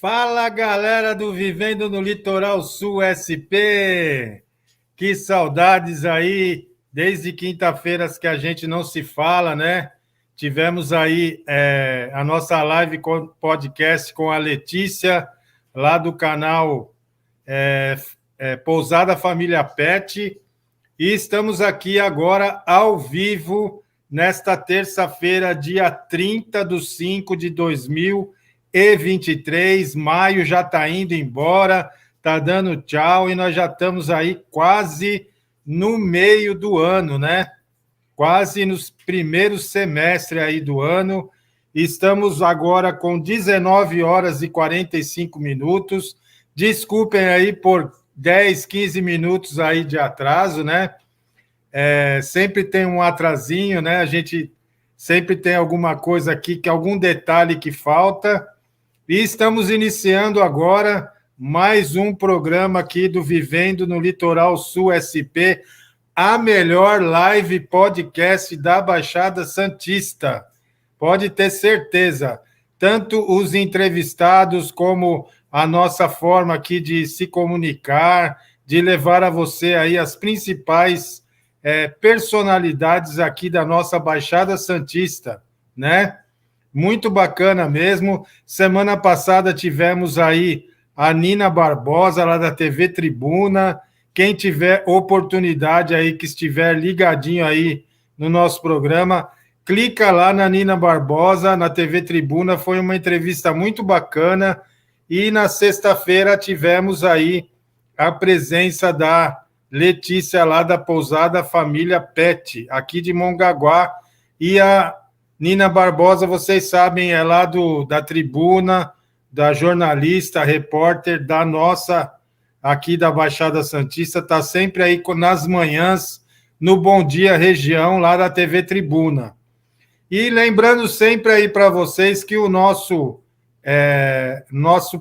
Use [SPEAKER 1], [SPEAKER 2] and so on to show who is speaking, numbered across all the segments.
[SPEAKER 1] Fala, galera do Vivendo no Litoral Sul SP! Que saudades aí, desde quinta-feira que a gente não se fala, né? Tivemos aí a nossa live com podcast com a Letícia, lá do canal Pousada Família Pet, e estamos aqui agora ao vivo, nesta terça-feira, dia 30/5/2023. Maio já está indo embora, está dando tchau, e nós já estamos aí quase no meio do ano, né? Quase nos primeiros semestres aí do ano. Estamos agora com 19 horas e 45 minutos. Desculpem aí por 10, 15 minutos aí de atraso, né? Sempre tem um atrasinho, né? A gente sempre tem alguma coisa aqui, algum detalhe que falta. E estamos iniciando agora mais um programa aqui do Vivendo no Litoral Sul SP, a melhor live podcast da Baixada Santista. Pode ter certeza. Tanto os entrevistados como a nossa forma aqui de se comunicar, de levar a você aí as principais personalidades aqui da nossa Baixada Santista, né? Muito bacana mesmo. Semana passada tivemos aí a Nina Barbosa, lá da TV Tribuna. Quem tiver oportunidade aí, que estiver ligadinho aí no nosso programa, clica lá na Nina Barbosa, na TV Tribuna. Foi uma entrevista muito bacana. E na sexta-feira tivemos aí a presença da Letícia, lá da Pousada Família Pet, aqui de Mongaguá. E a Nina Barbosa, vocês sabem, é lá da Tribuna, da jornalista, repórter da nossa, aqui da Baixada Santista, está sempre aí nas manhãs, no Bom Dia Região, lá da TV Tribuna. E lembrando sempre aí para vocês que o nosso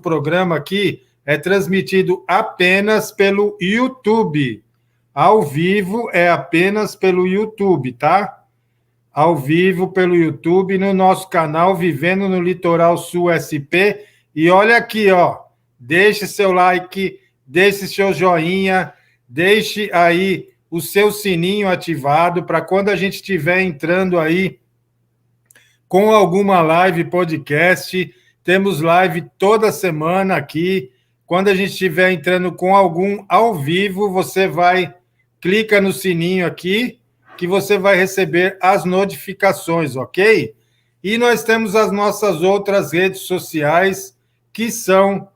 [SPEAKER 1] programa aqui é transmitido apenas pelo YouTube. Ao vivo é apenas pelo YouTube, tá? Ao vivo pelo YouTube, no nosso canal Vivendo no Litoral Sul SP. E olha aqui, ó, deixe seu like, deixe seu joinha, deixe aí o seu sininho ativado para quando a gente estiver entrando aí com alguma live podcast. Temos live toda semana aqui. Quando a gente estiver entrando com algum ao vivo, você clica no sininho aqui, que você vai receber as notificações, ok? E nós temos as nossas outras redes sociais, que são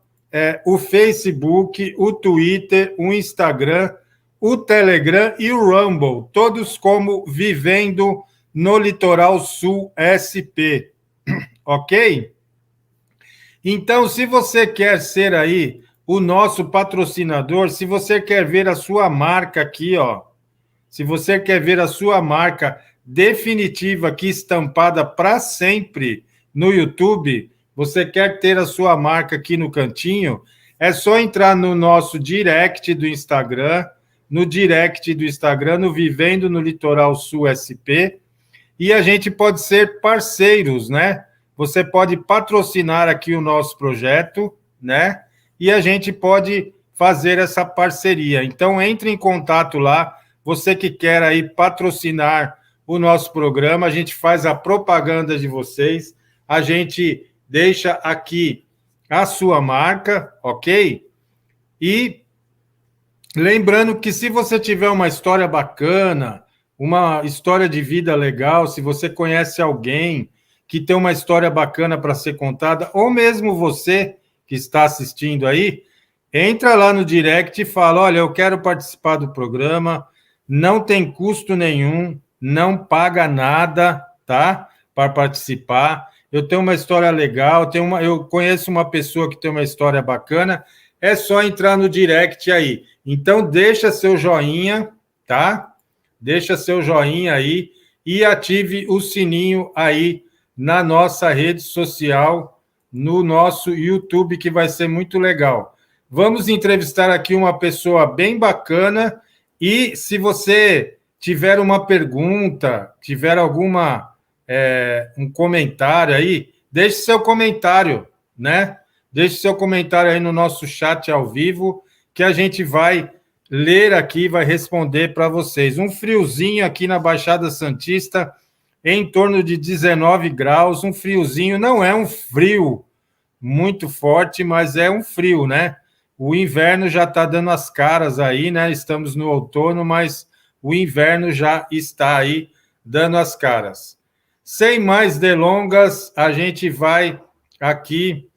[SPEAKER 1] o Facebook, o Twitter, o Instagram, o Telegram e o Rumble, todos como Vivendo no Litoral Sul SP, ok? Então, se você quer ser aí o nosso patrocinador, se você quer ver a sua marca aqui, ó, se você quer ver a sua marca definitiva aqui estampada para sempre no YouTube, você quer ter a sua marca aqui no cantinho, é só entrar no nosso direct do Instagram, no Vivendo no Litoral Sul SP, e a gente pode ser parceiros, né? Você pode patrocinar aqui o nosso projeto, né? E a gente pode fazer essa parceria. Então, entre em contato lá, você que quer aí patrocinar o nosso programa, a gente faz a propaganda de vocês, a gente deixa aqui a sua marca, ok? E lembrando que se você tiver uma história bacana, uma história de vida legal, se você conhece alguém que tem uma história bacana para ser contada, ou mesmo você que está assistindo aí, entra lá no direct e fala, olha, eu quero participar do programa, não tem custo nenhum, não paga nada, tá? Para participar. Eu tenho uma história legal, eu conheço uma pessoa que tem uma história bacana, é só entrar no direct aí. Então, deixa seu joinha, tá? Deixa seu joinha aí e ative o sininho aí na nossa rede social, no nosso YouTube, que vai ser muito legal. Vamos entrevistar aqui uma pessoa bem bacana, e se você tiver uma pergunta, tiver um comentário aí, deixe seu comentário, né? Deixe seu comentário aí no nosso chat ao vivo, que a gente vai ler aqui, vai responder para vocês. Um friozinho aqui na Baixada Santista, em torno de 19 graus, um friozinho, não é um frio muito forte, mas é um frio, né? O inverno já está dando as caras aí, né? Estamos no outono, mas o inverno já está aí dando as caras. Sem mais delongas, a gente vai aqui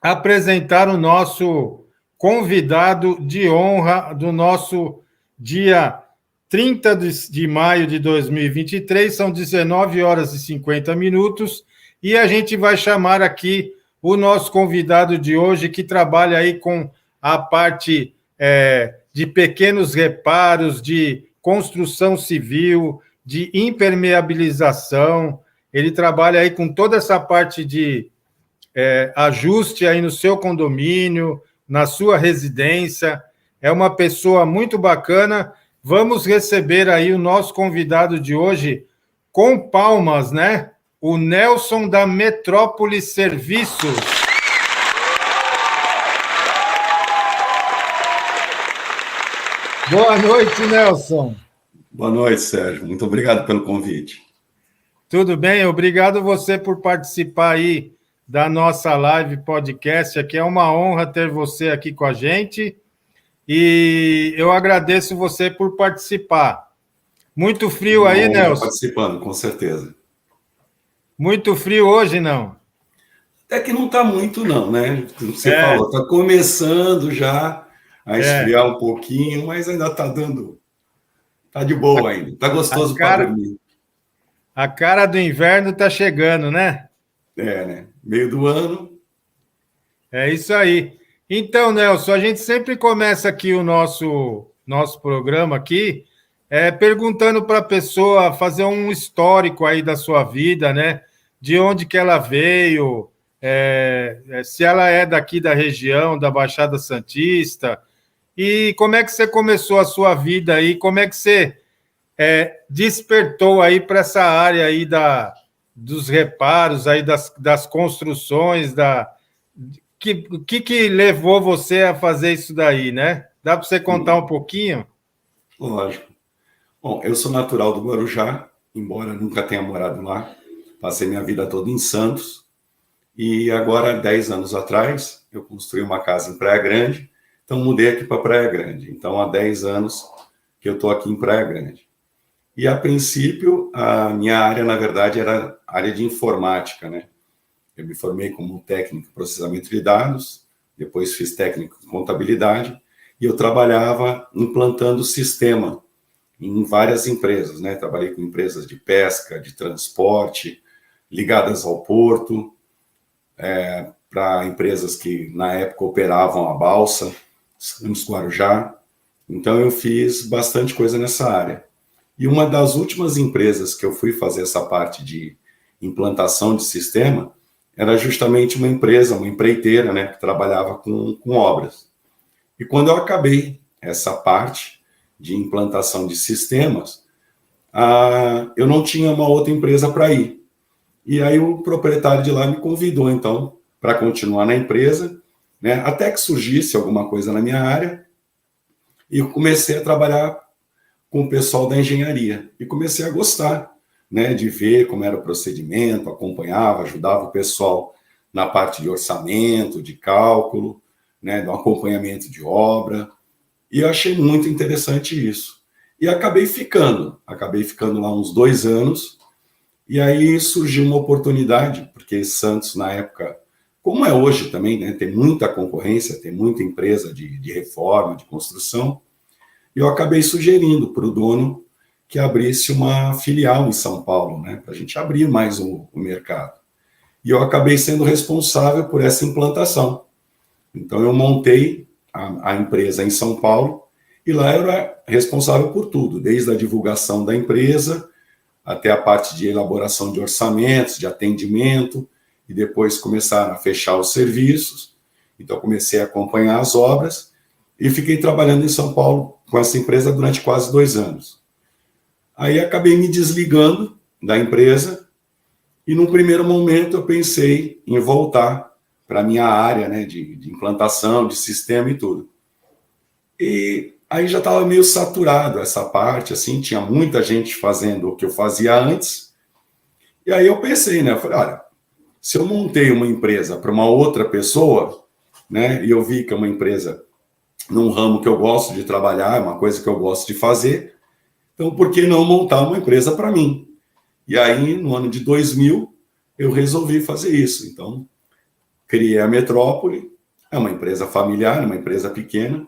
[SPEAKER 1] apresentar o nosso convidado de honra do nosso dia 30 de maio de 2023, são 19 horas e 50 minutos, e a gente vai chamar aqui o nosso convidado de hoje, que trabalha aí com a parte de pequenos reparos, de construção civil, de impermeabilização. Ele trabalha aí com toda essa parte de ajuste aí no seu condomínio, na sua residência. É uma pessoa muito bacana. Vamos receber aí o nosso convidado de hoje com palmas, né? O Nelson da Metrópolis Serviços. Boa noite, Nelson.
[SPEAKER 2] Boa noite, Sérgio. Muito obrigado pelo convite.
[SPEAKER 1] Tudo bem? Obrigado você por participar aí da nossa live podcast. Aqui é uma honra ter você aqui com a gente e eu agradeço você por participar. Muito frio aí, Nelson?
[SPEAKER 2] Participando, com certeza.
[SPEAKER 1] Muito frio hoje, não?
[SPEAKER 2] Até que não está muito, não, né? Você falou, está começando já a esfriar um pouquinho, mas ainda está dando... Está de boa ainda, está gostoso para dormir.
[SPEAKER 1] A cara do inverno está chegando, né?
[SPEAKER 2] Né? Meio do ano.
[SPEAKER 1] É isso aí. Então, Nelson, a gente sempre começa aqui o nosso programa aqui perguntando para a pessoa fazer um histórico aí da sua vida, né? De onde que ela veio, se ela é daqui da região, da Baixada Santista, e como é que você começou a sua vida aí, como é que você despertou aí para essa área aí dos reparos, aí das construções, que levou você a fazer isso daí, né? Dá para você contar um pouquinho?
[SPEAKER 2] Lógico. Bom, eu sou natural do Guarujá, embora nunca tenha morado lá. Passei minha vida toda em Santos. E agora, 10 anos atrás, eu construí uma casa em Praia Grande. Então, mudei aqui para Praia Grande. Então, há 10 anos que eu estou aqui em Praia Grande. E, a princípio, a minha área, na verdade, era área de informática, né? Eu me formei como técnico em processamento de dados, depois fiz técnico em contabilidade, e eu trabalhava implantando sistema em várias empresas, né? Trabalhei com empresas de pesca, de transporte, ligadas ao porto, para empresas que, na época, operavam a balsa, Santos Guarujá. Então, eu fiz bastante coisa nessa área. E uma das últimas empresas que eu fui fazer essa parte de implantação de sistema era justamente uma empresa, uma empreiteira, né, que trabalhava com obras. E quando eu acabei essa parte de implantação de sistemas, eu não tinha uma outra empresa para ir. E aí o proprietário de lá me convidou, então, para continuar na empresa, né, até que surgisse alguma coisa na minha área, e eu comecei a trabalhar com o pessoal da engenharia. E comecei a gostar, né, de ver como era o procedimento, acompanhava, ajudava o pessoal na parte de orçamento, de cálculo, né, do acompanhamento de obra. E eu achei muito interessante isso. E acabei ficando lá uns 2 anos, e aí surgiu uma oportunidade, porque Santos, na época, como é hoje também, né, tem muita concorrência, tem muita empresa de reforma, de construção, e eu acabei sugerindo para o dono que abrisse uma filial em São Paulo, né, para a gente abrir mais o mercado. E eu acabei sendo responsável por essa implantação. Então, eu montei a empresa em São Paulo, e lá eu era responsável por tudo, desde a divulgação da empresa, até a parte de elaboração de orçamentos, de atendimento, e depois começaram a fechar os serviços. Então, comecei a acompanhar as obras, e fiquei trabalhando em São Paulo com essa empresa durante quase 2 anos. Aí acabei me desligando da empresa, e num primeiro momento eu pensei em voltar para a minha área, né, de implantação, de sistema e tudo. E aí já estava meio saturado essa parte, assim, tinha muita gente fazendo o que eu fazia antes. E aí eu pensei, né, eu falei, olha, se eu montei uma empresa para uma outra pessoa, né, e eu vi que é uma empresa num ramo que eu gosto de trabalhar, é uma coisa que eu gosto de fazer, então por que não montar uma empresa para mim? E aí, no ano de 2000, eu resolvi fazer isso. Então, criei a Metrópole, é uma empresa familiar, uma empresa pequena,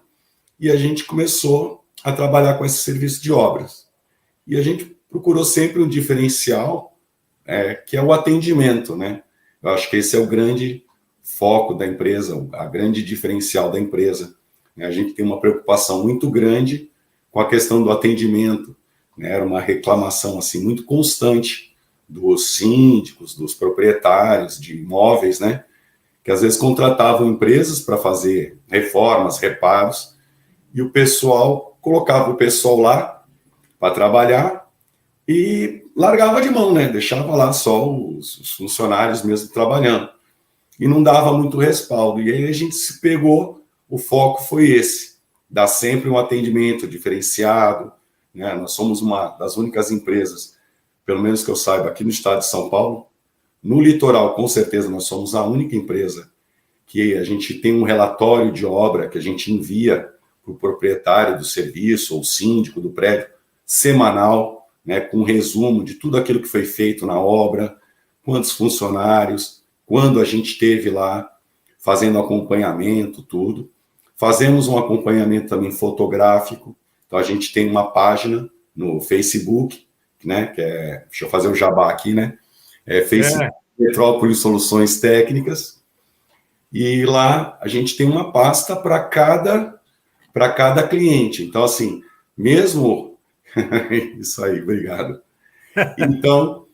[SPEAKER 2] e a gente começou a trabalhar com esse serviço de obras. E a gente procurou sempre um diferencial, que é o atendimento, né? Eu acho que esse é o grande foco da empresa, a grande diferencial da empresa. A gente tem uma preocupação muito grande com a questão do atendimento, né? Era uma reclamação assim muito constante dos síndicos, dos proprietários de imóveis, né? Que às vezes contratavam empresas para fazer reformas, reparos, e o pessoal colocava o pessoal lá para trabalhar e largava de mão, né? Deixava lá só os funcionários mesmo trabalhando. E não dava muito respaldo. E aí a gente se pegou, o foco foi esse, dar sempre um atendimento diferenciado, né? Nós somos uma das únicas empresas, pelo menos que eu saiba, aqui no estado de São Paulo. No litoral, com certeza, nós somos a única empresa que a gente tem um relatório de obra que a gente envia para o proprietário do serviço ou síndico do prédio, semanal, né, com um resumo de tudo aquilo que foi feito na obra, quantos funcionários, quando a gente esteve lá fazendo acompanhamento, tudo. Fazemos um acompanhamento também fotográfico, então a gente tem uma página no Facebook, né, que é, deixa eu fazer o jabá aqui, né, Facebook Metrópole Soluções Técnicas, e lá a gente tem uma pasta para cada cliente. Então, assim, mesmo... Isso aí, obrigado. Então,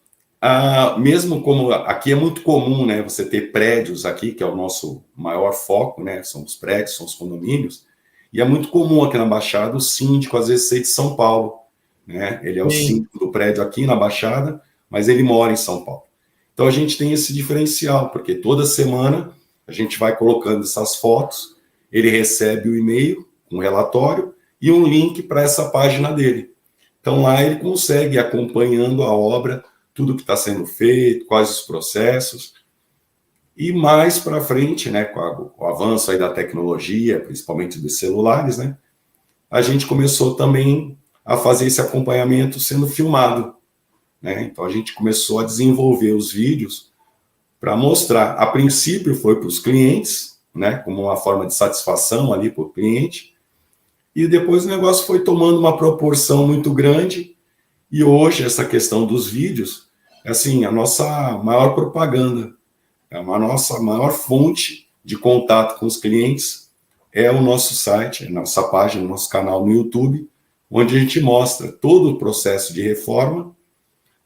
[SPEAKER 2] mesmo como aqui é muito comum, né, você ter prédios aqui, que é o nosso maior foco, né, são os prédios, são os condomínios, e é muito comum aqui na Baixada o síndico, às vezes, ser de São Paulo, né, ele é o síndico do prédio aqui na Baixada, mas ele mora em São Paulo. Então, a gente tem esse diferencial, porque toda semana a gente vai colocando essas fotos, ele recebe o e-mail, um relatório e um link para essa página dele. Então, lá ele consegue ir acompanhando a obra, tudo que está sendo feito, quais os processos. E mais para frente, né, com o avanço aí da tecnologia, principalmente dos celulares, né, a gente começou também a fazer esse acompanhamento sendo filmado, né? Então, a gente começou a desenvolver os vídeos para mostrar. A princípio, foi para os clientes, né, como uma forma de satisfação ali para o cliente, e depois o negócio foi tomando uma proporção muito grande, e hoje essa questão dos vídeos é assim, a nossa maior propaganda, é a nossa maior fonte de contato com os clientes, é o nosso site, a nossa página, o nosso canal no YouTube, onde a gente mostra todo o processo de reforma,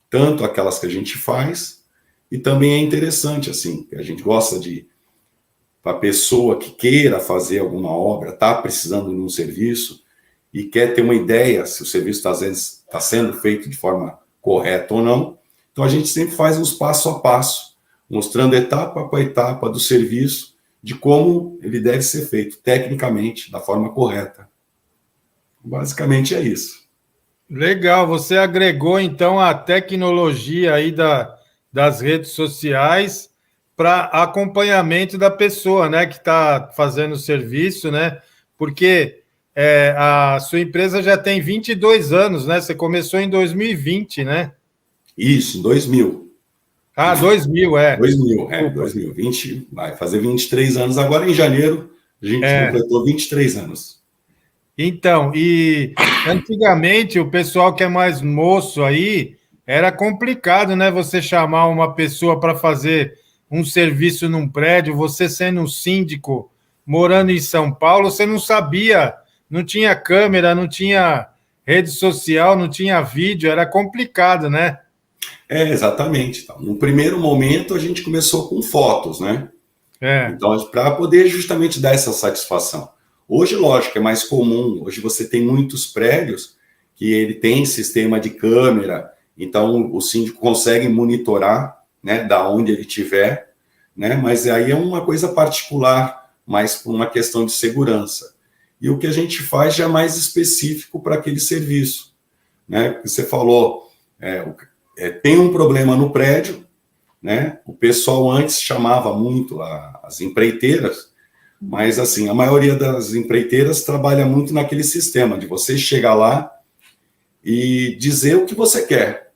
[SPEAKER 2] tanto aquelas que a gente faz, e também é interessante, assim, a gente gosta de, para a pessoa que queira fazer alguma obra, está precisando de um serviço e quer ter uma ideia se o serviço está sendo feito de forma correta ou não. Então, a gente sempre faz uns passo a passo, mostrando etapa por etapa do serviço, de como ele deve ser feito, tecnicamente, da forma correta. Basicamente é isso.
[SPEAKER 1] Legal, você agregou, então, a tecnologia aí das redes sociais para acompanhamento da pessoa, né, que está fazendo o serviço, né? Porque a sua empresa já tem 22 anos, né? Você começou em 2020, né?
[SPEAKER 2] Isso, em 2000.
[SPEAKER 1] 2000,
[SPEAKER 2] 2000, 20, vai fazer 23 anos. Agora, em janeiro, a gente completou 23 anos.
[SPEAKER 1] Então, e antigamente o pessoal que é mais moço aí, era complicado, né? Você chamar uma pessoa para fazer um serviço num prédio, você sendo um síndico, morando em São Paulo, você não sabia, não tinha câmera, não tinha rede social, não tinha vídeo, era complicado, né?
[SPEAKER 2] Exatamente. Então, no primeiro momento, a gente começou com fotos, né?
[SPEAKER 1] É.
[SPEAKER 2] Então, para poder justamente dar essa satisfação. Hoje, lógico, é mais comum. Hoje você tem muitos prédios que ele tem sistema de câmera, então o síndico consegue monitorar, né, da onde ele estiver, né? Mas aí é uma coisa particular, mais por uma questão de segurança. E o que a gente faz já é mais específico para aquele serviço, né? Você falou, tem um problema no prédio, né? O pessoal antes chamava muito as empreiteiras, mas assim, a maioria das empreiteiras trabalha muito naquele sistema de você chegar lá e dizer o que você quer,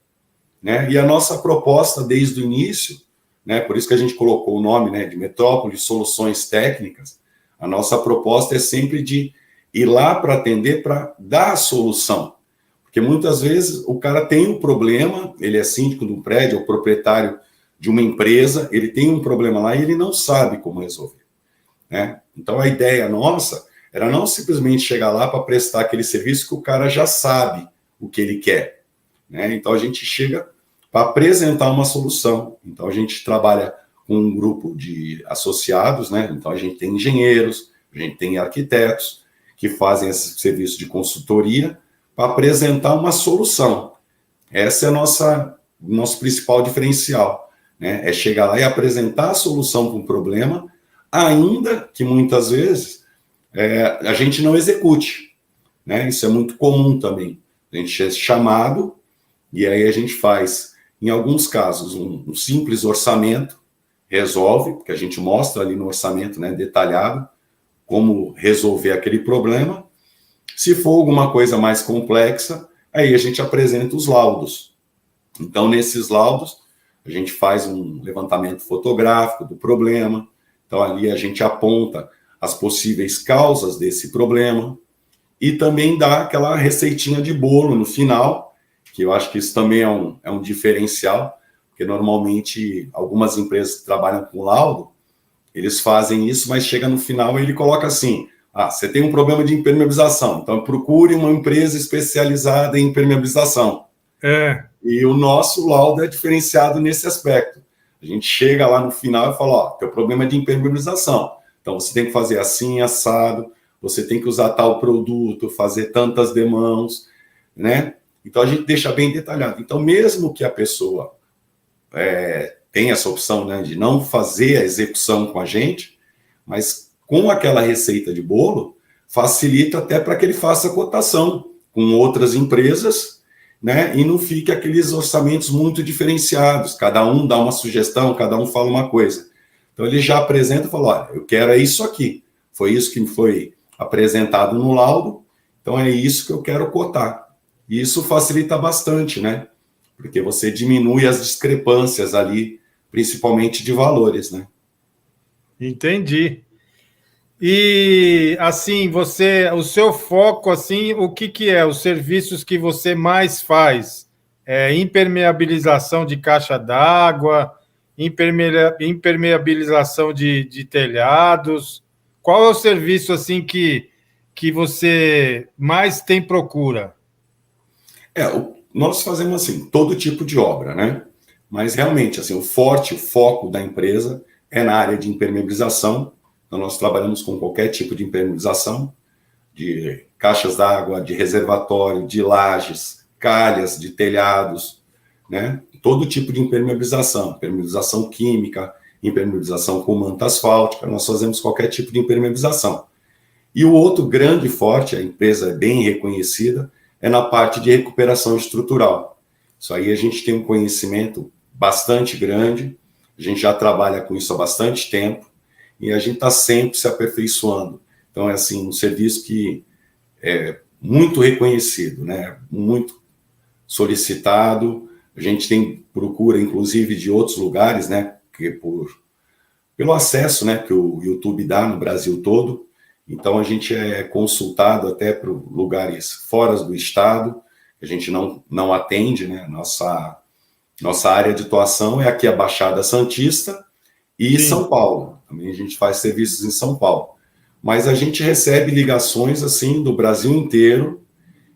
[SPEAKER 2] né? E a nossa proposta desde o início, né? Por isso que a gente colocou o nome, né, de Metrópole Soluções Técnicas. A nossa proposta é sempre de ir lá para atender, para dar a solução. Porque muitas vezes o cara tem um problema, ele é síndico de um prédio, ou proprietário de uma empresa, ele tem um problema lá e ele não sabe como resolver, né? Então a ideia nossa era não simplesmente chegar lá para prestar aquele serviço que o cara já sabe o que ele quer, né? Então a gente chega para apresentar uma solução. Então a gente trabalha com um grupo de associados, né? Então a gente tem engenheiros, a gente tem arquitetos que fazem esse serviço de consultoria para apresentar uma solução. Essa é nosso principal diferencial, né? É chegar lá e apresentar a solução para um problema, ainda que muitas vezes a gente não execute, né? Isso é muito comum também. A gente é chamado e aí a gente faz, em alguns casos, um simples orçamento, resolve, porque a gente mostra ali no orçamento, né, detalhado, como resolver aquele problema. Se for alguma coisa mais complexa, aí a gente apresenta os laudos. Então, nesses laudos, a gente faz um levantamento fotográfico do problema. Então, ali a gente aponta as possíveis causas desse problema e também dá aquela receitinha de bolo no final, que eu acho que isso também é um diferencial, porque normalmente algumas empresas que trabalham com laudo, eles fazem isso, mas chega no final e ele coloca assim: você tem um problema de impermeabilização, então procure uma empresa especializada em impermeabilização. E o nosso laudo é diferenciado nesse aspecto. A gente chega lá no final e fala: teu problema é de impermeabilização, então você tem que fazer assim, assado, você tem que usar tal produto, fazer tantas demãos, né? Então a gente deixa bem detalhado. Então, mesmo que a pessoa tenha essa opção, né, de não fazer a execução com a gente, mas com aquela receita de bolo, facilita até para que ele faça cotação com outras empresas, né, e não fique aqueles orçamentos muito diferenciados, cada um dá uma sugestão, cada um fala uma coisa. Então ele já apresenta e fala: eu quero isso aqui, foi isso que foi apresentado no laudo, então é isso que eu quero cotar. E isso facilita bastante, né, porque você diminui as discrepâncias ali, principalmente de valores, né.
[SPEAKER 1] Entendi. E, assim, o seu foco, assim, o que é? Os serviços que você mais faz? Impermeabilização de caixa d'água, impermeabilização de telhados. Qual é o serviço, assim, que você mais tem procura?
[SPEAKER 2] Nós fazemos, assim, todo tipo de obra, né? Mas, realmente, assim, o foco da empresa é na área de impermeabilização. Então, nós trabalhamos com qualquer tipo de impermeabilização, de caixas d'água, de reservatório, de lajes, calhas, de telhados, né? Todo tipo de impermeabilização química, impermeabilização com manta asfáltica, nós fazemos qualquer tipo de impermeabilização. E o outro grande forte, a empresa é bem reconhecida, é na parte de recuperação estrutural. Isso aí a gente tem um conhecimento bastante grande, a gente já trabalha com isso há bastante tempo, e a gente está sempre se aperfeiçoando. Então, é assim, um serviço que é muito reconhecido, né? Muito solicitado. A gente tem procura, inclusive, de outros lugares, né? Que pelo acesso, né, que o YouTube dá no Brasil todo. Então, a gente é consultado até para lugares fora do estado, que a gente não atende, né? Nossa área de atuação é aqui a Baixada Santista e
[SPEAKER 1] Sim.
[SPEAKER 2] São Paulo. Também a gente faz serviços em São Paulo. Mas a gente recebe ligações, assim, do Brasil inteiro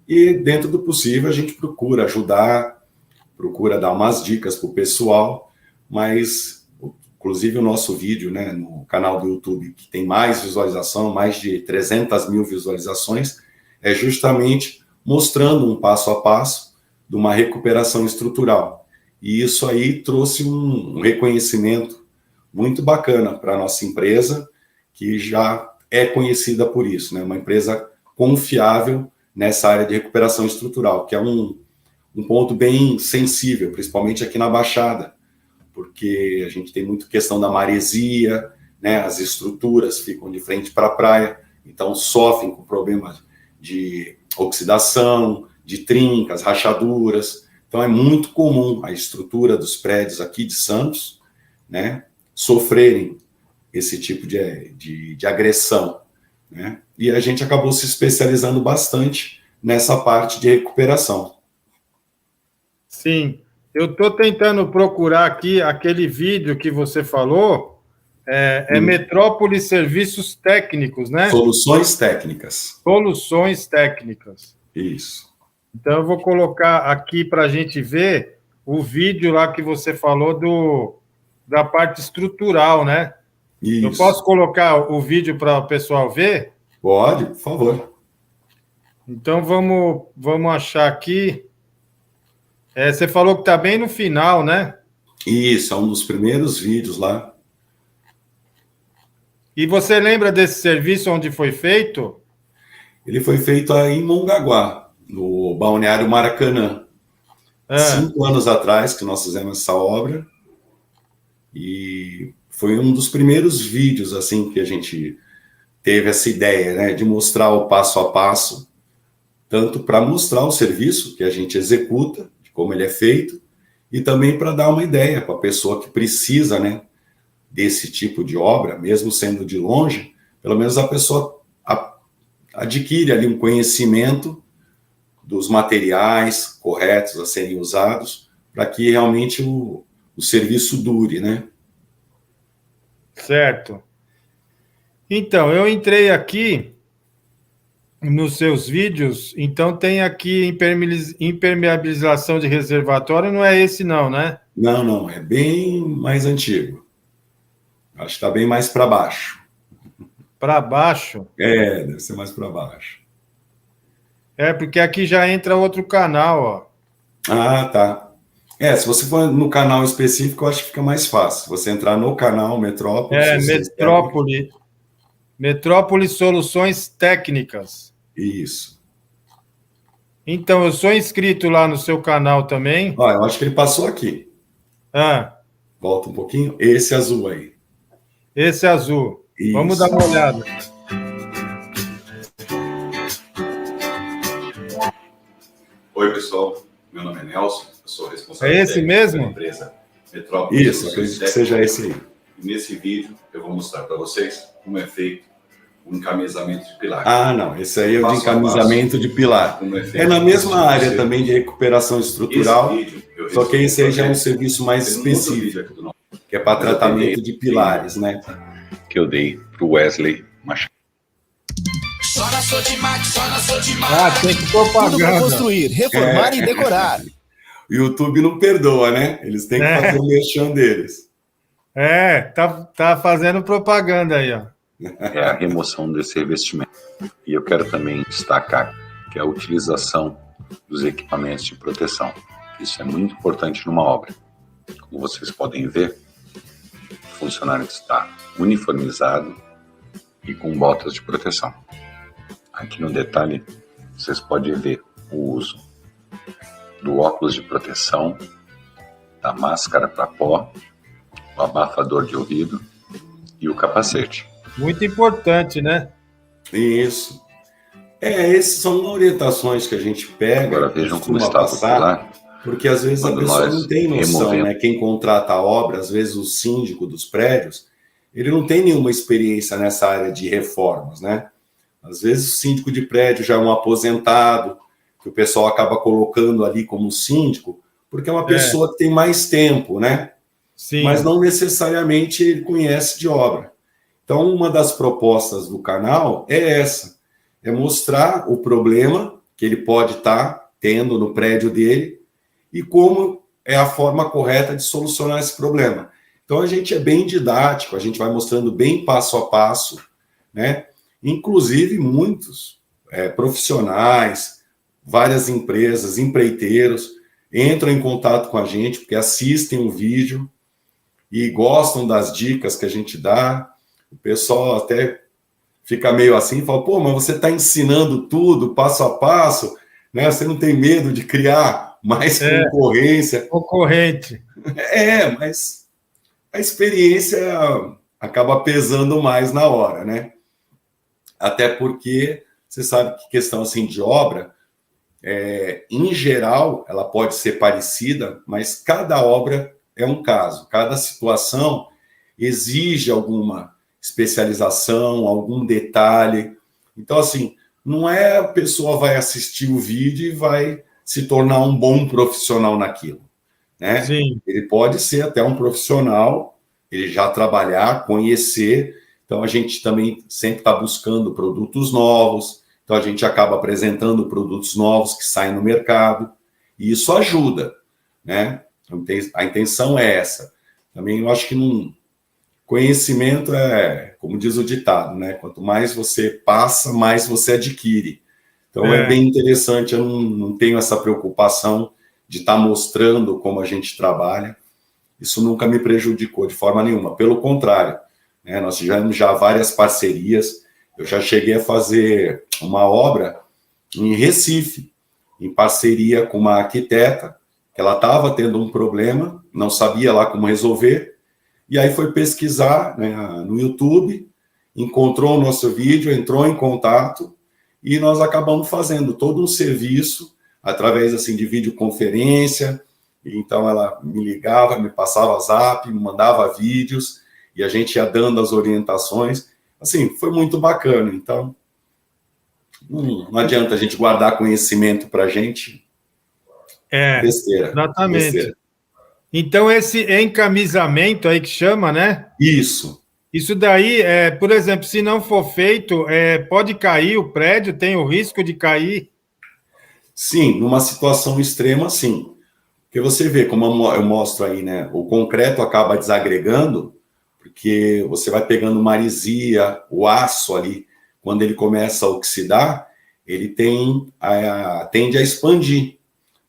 [SPEAKER 2] e, dentro do possível, a gente procura ajudar, procura dar umas dicas para o pessoal, mas, inclusive, o nosso vídeo, né, no canal do YouTube, que tem mais visualização, mais de 300 mil visualizações, é justamente mostrando um passo a passo de uma recuperação estrutural. E isso aí trouxe um reconhecimento muito bacana para a nossa empresa, que já é conhecida por isso, né? Uma empresa confiável nessa área de recuperação estrutural, que é um ponto bem sensível, principalmente aqui na Baixada, porque a gente tem muito questão da maresia, né? As estruturas ficam de frente para a praia, então sofrem com problemas de oxidação, de trincas, rachaduras. Então é muito comum a estrutura dos prédios aqui de Santos, né, sofrerem esse tipo de agressão, né? E a gente acabou se especializando bastante nessa parte de recuperação.
[SPEAKER 1] Sim, eu estou tentando procurar aqui aquele vídeo que você falou, Metrópole Serviços Técnicos, né?
[SPEAKER 2] Soluções técnicas.
[SPEAKER 1] Soluções técnicas.
[SPEAKER 2] Isso.
[SPEAKER 1] Então, eu vou colocar aqui para a gente ver o vídeo lá que você falou da parte estrutural, né?
[SPEAKER 2] Isso.
[SPEAKER 1] Eu posso colocar o vídeo para o pessoal ver?
[SPEAKER 2] Pode, por favor.
[SPEAKER 1] Então, vamos achar aqui. Você falou que está bem no final, né?
[SPEAKER 2] Isso, é um dos primeiros vídeos lá.
[SPEAKER 1] E você lembra desse serviço onde foi feito?
[SPEAKER 2] Ele foi feito aí em Mongaguá, no Balneário Maracanã. 5 anos atrás que nós fizemos essa obra. E foi um dos primeiros vídeos assim que a gente teve essa ideia, né, de mostrar o passo a passo, tanto para mostrar o serviço que a gente executa, de como ele é feito, e também para dar uma ideia para a pessoa que precisa, né, desse tipo de obra, mesmo sendo de longe, pelo menos a pessoa adquire ali um conhecimento dos materiais corretos a serem usados para que realmente o serviço dure, né?
[SPEAKER 1] Certo. Então, eu entrei aqui nos seus vídeos, então tem aqui impermeabilização de reservatório, não é esse não, né?
[SPEAKER 2] Não, é bem mais antigo. Acho que está bem mais para baixo.
[SPEAKER 1] Para baixo?
[SPEAKER 2] Deve ser mais para baixo.
[SPEAKER 1] Porque aqui já entra outro canal, ó.
[SPEAKER 2] Ah, tá. Se você for no canal específico, eu acho que fica mais fácil. Você entrar no canal Metrópole.
[SPEAKER 1] Metrópole Soluções Técnicas.
[SPEAKER 2] Isso.
[SPEAKER 1] Então, eu sou inscrito lá no seu canal também.
[SPEAKER 2] Eu acho que ele passou aqui. Volta um pouquinho. Esse azul aí.
[SPEAKER 1] Esse azul.
[SPEAKER 2] Isso.
[SPEAKER 1] Vamos dar uma olhada.
[SPEAKER 2] Oi, pessoal. Meu nome é Nelson. Eu sou responsável
[SPEAKER 1] É esse mesmo?
[SPEAKER 2] da empresa Metrópole. Isso, acredito que seja esse aí.
[SPEAKER 3] Nesse vídeo, eu vou mostrar para vocês como é feito o encamisamento de pilar.
[SPEAKER 2] Não, esse aí é o de encamisamento de pilar. É na mesma área também de recuperação estrutural, só que esse aí já é um serviço mais específico, que é para tratamento de pilares, né?
[SPEAKER 3] Que eu dei para o Wesley Machado.
[SPEAKER 1] Tem que propaganda.
[SPEAKER 4] Tudo para construir, reformar e decorar.
[SPEAKER 2] O YouTube não perdoa, né? Eles têm que fazer o merchan deles.
[SPEAKER 1] Tá fazendo propaganda aí, ó.
[SPEAKER 3] É a remoção desse revestimento. E eu quero também destacar que a utilização dos equipamentos de proteção. Isso é muito importante numa obra. Como vocês podem ver, o funcionário está uniformizado e com botas de proteção. Aqui no detalhe, vocês podem ver o uso do óculos de proteção, da máscara para pó, o abafador de ouvido e o capacete.
[SPEAKER 1] Muito importante, né?
[SPEAKER 2] Isso. Essas são orientações que a gente pega.
[SPEAKER 3] Agora vejam como está o pilar.
[SPEAKER 2] Porque às vezes a pessoa não tem noção, né? Quem contrata a obra, às vezes o síndico dos prédios, ele não tem nenhuma experiência nessa área de reformas, né? Às vezes o síndico de prédio já é um aposentado, que o pessoal acaba colocando ali como síndico, porque é uma pessoa que tem mais tempo, né?
[SPEAKER 1] Sim.
[SPEAKER 2] Mas não necessariamente ele conhece de obra. Então, uma das propostas do canal é essa, é mostrar o problema que ele pode estar tendo no prédio dele e como é a forma correta de solucionar esse problema. Então, a gente é bem didático, a gente vai mostrando bem passo a passo, né? Inclusive, muitos profissionais, várias empresas, empreiteiros, entram em contato com a gente, porque assistem o vídeo e gostam das dicas que a gente dá. O pessoal até fica meio assim, fala, pô, mas você está ensinando tudo, passo a passo, né? Você não tem medo de criar mais concorrência.
[SPEAKER 1] Concorrente.
[SPEAKER 2] Mas a experiência acaba pesando mais na hora, né? Até porque você sabe que questão assim de obra, em geral, ela pode ser parecida, mas cada obra é um caso, cada situação exige alguma especialização, algum detalhe. Então, assim, não é a pessoa vai assistir o vídeo e vai se tornar um bom profissional naquilo, né?
[SPEAKER 1] Sim.
[SPEAKER 2] Ele pode ser até um profissional, ele já trabalhar, conhecer. Então, a gente também sempre está buscando produtos novos, então a gente acaba apresentando produtos novos que saem no mercado, e isso ajuda, né? A intenção é essa. Também eu acho que conhecimento como diz o ditado, né? Quanto mais você passa, mais você adquire. Então é bem interessante, eu não tenho essa preocupação de estar mostrando como a gente trabalha. Isso nunca me prejudicou de forma nenhuma, pelo contrário, né? Nós tivemos já várias parcerias. Eu já cheguei a fazer uma obra em Recife, em parceria com uma arquiteta, que ela estava tendo um problema, não sabia lá como resolver, e aí foi pesquisar, né, no YouTube, encontrou o nosso vídeo, entrou em contato, e nós acabamos fazendo todo um serviço através assim, de videoconferência. Então ela me ligava, me passava zap, me mandava vídeos, e a gente ia dando as orientações. Assim, foi muito bacana. Então, não adianta a gente guardar conhecimento para a gente. Besteira.
[SPEAKER 1] Exatamente.
[SPEAKER 2] Besteira.
[SPEAKER 1] Então, esse encamisamento aí que chama, né?
[SPEAKER 2] Isso.
[SPEAKER 1] Isso daí, por exemplo, se não for feito, pode cair o prédio, tem o risco de cair?
[SPEAKER 2] Sim, numa situação extrema, sim. Porque você vê, como eu mostro aí, né? O concreto acaba desagregando, porque você vai pegando maresia, o aço ali, quando ele começa a oxidar, ele tende a expandir,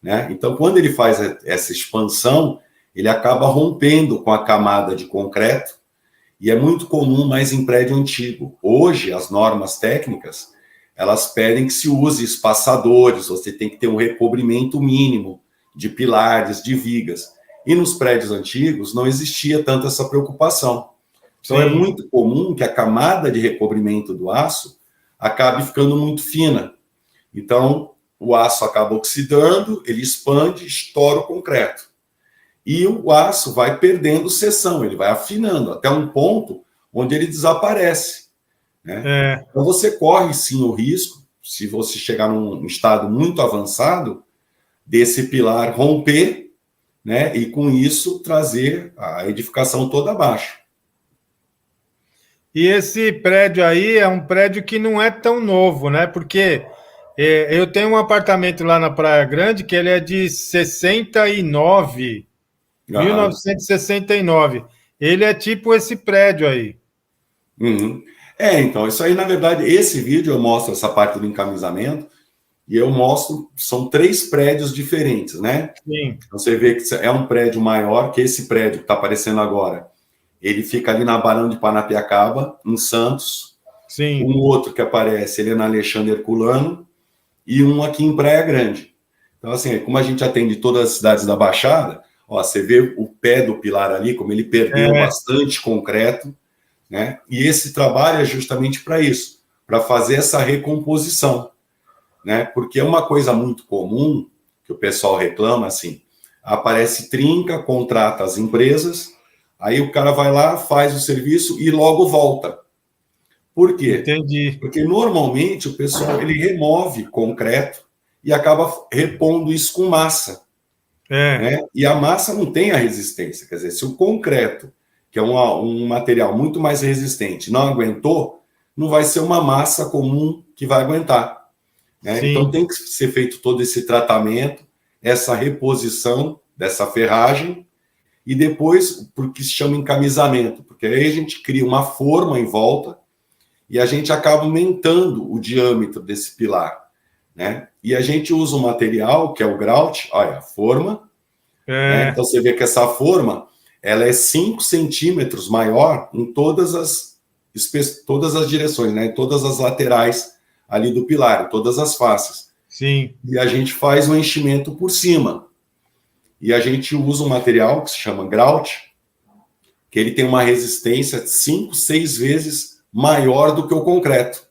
[SPEAKER 2] né? Então, quando ele faz essa expansão, ele acaba rompendo com a camada de concreto, e é muito comum mais em prédio antigo. Hoje, as normas técnicas, elas pedem que se use espaçadores, você tem que ter um recobrimento mínimo de pilares, de vigas. E nos prédios antigos não existia tanto essa preocupação. Então,
[SPEAKER 1] Sim.
[SPEAKER 2] É muito comum que a camada de recobrimento do aço acabe ficando muito fina. Então, o aço acaba oxidando, ele expande, estoura o concreto. E o aço vai perdendo seção, ele vai afinando até um ponto onde ele desaparece, né? Então, você corre, sim, o risco, se você chegar num estado muito avançado, desse pilar romper, né? E, com isso, trazer a edificação toda abaixo.
[SPEAKER 1] E esse prédio aí é um prédio que não é tão novo, né? Porque eu tenho um apartamento lá na Praia Grande que ele é de 69, 1969. Ele é tipo esse prédio aí.
[SPEAKER 2] Uhum. Então, isso aí, na verdade, esse vídeo eu mostro essa parte do encamisamento e eu mostro, são 3 prédios diferentes, né?
[SPEAKER 1] Sim.
[SPEAKER 2] Você vê que é um prédio maior que esse prédio que está aparecendo agora. Ele fica ali na Barão de Paranapiacaba, em Santos.
[SPEAKER 1] Sim.
[SPEAKER 2] Um outro que aparece, ele é na Alexandre Herculano, e um aqui em Praia Grande. Então, assim, como a gente atende todas as cidades da Baixada, você vê o pé do pilar ali, como ele perdeu bastante concreto, né? E esse trabalho é justamente para isso, para fazer essa recomposição, né? Porque é uma coisa muito comum, que o pessoal reclama, assim, aparece trinca, contrata as empresas, aí o cara vai lá, faz o serviço e logo volta. Por quê?
[SPEAKER 1] Entendi.
[SPEAKER 2] Porque normalmente o pessoal ele remove concreto e acaba repondo isso com massa. Né? E a massa não tem a resistência. Quer dizer, se o concreto, que é um material muito mais resistente, não aguentou, não vai ser uma massa comum que vai aguentar. Né? Então tem que ser feito todo esse tratamento, essa reposição dessa ferragem, e depois, porque se chama encamisamento, porque aí a gente cria uma forma em volta e a gente acaba aumentando o diâmetro desse pilar, né? E a gente usa um material que é o grout, olha, a forma, né? Então você vê que essa forma, ela é 5 centímetros maior em todas as direções, né? Em todas as laterais ali do pilar, em todas as faces.
[SPEAKER 1] Sim.
[SPEAKER 2] E a gente faz um enchimento por cima. E a gente usa um material que se chama grout, que ele tem uma resistência 5, 6 vezes maior do que o concreto.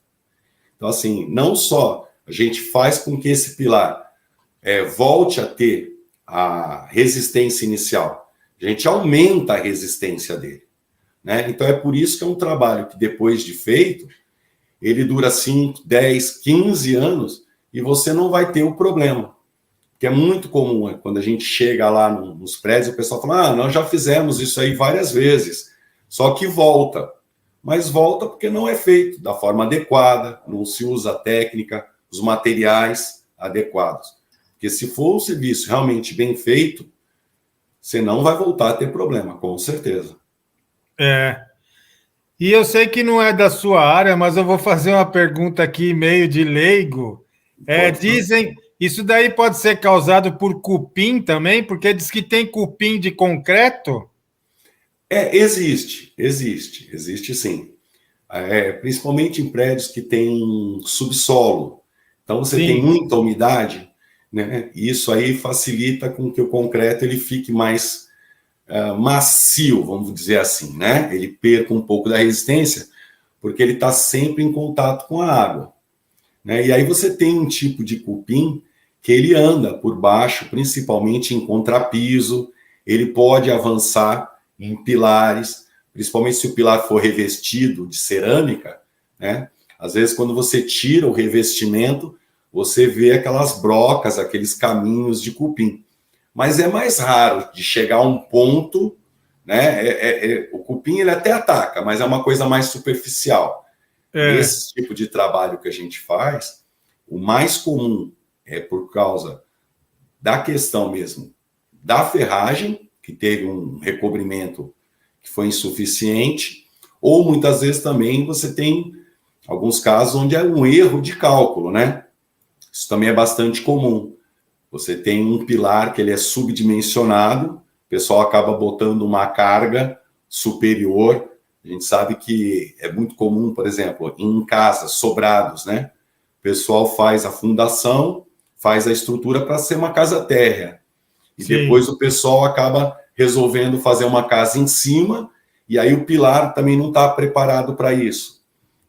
[SPEAKER 2] Então, assim, não só a gente faz com que esse pilar volte a ter a resistência inicial, a gente aumenta a resistência dele, né? Então, é por isso que é um trabalho que, depois de feito, ele dura 5, 10, 15 anos e você não vai ter o problema. Que é muito comum, quando a gente chega lá nos prédios, o pessoal fala, nós já fizemos isso aí várias vezes, só que volta. Mas volta porque não é feito da forma adequada, não se usa a técnica, os materiais adequados. Porque se for um serviço realmente bem feito, você não vai voltar a ter problema, com certeza.
[SPEAKER 1] E eu sei que não é da sua área, mas eu vou fazer uma pergunta aqui meio de leigo. Dizem, isso daí pode ser causado por cupim também, porque diz que tem cupim de concreto?
[SPEAKER 2] Existe sim. Principalmente em prédios que tem subsolo. Então você tem muita umidade, né? E isso aí facilita com que o concreto ele fique mais macio, vamos dizer assim, né? Ele perca um pouco da resistência, porque ele está sempre em contato com a água, né? E aí você tem um tipo de cupim que ele anda por baixo, principalmente em contrapiso, ele pode avançar em pilares, principalmente se o pilar for revestido de cerâmica, né? Às vezes, quando você tira o revestimento, você vê aquelas brocas, aqueles caminhos de cupim. Mas é mais raro de chegar a um ponto, né? O cupim ele até ataca, mas é uma coisa mais superficial. Esse tipo de trabalho que a gente faz, o mais comum é por causa da questão mesmo da ferragem, que teve um recobrimento que foi insuficiente, ou muitas vezes também você tem alguns casos onde é um erro de cálculo, né? Isso também é bastante comum. Você tem um pilar que ele é subdimensionado, o pessoal acaba botando uma carga superior. A gente sabe que é muito comum, por exemplo, em casas, sobrados, né? O pessoal faz a fundação, faz a estrutura para ser uma casa térrea. E depois o pessoal acaba resolvendo fazer uma casa em cima, e aí o pilar também não está preparado para isso.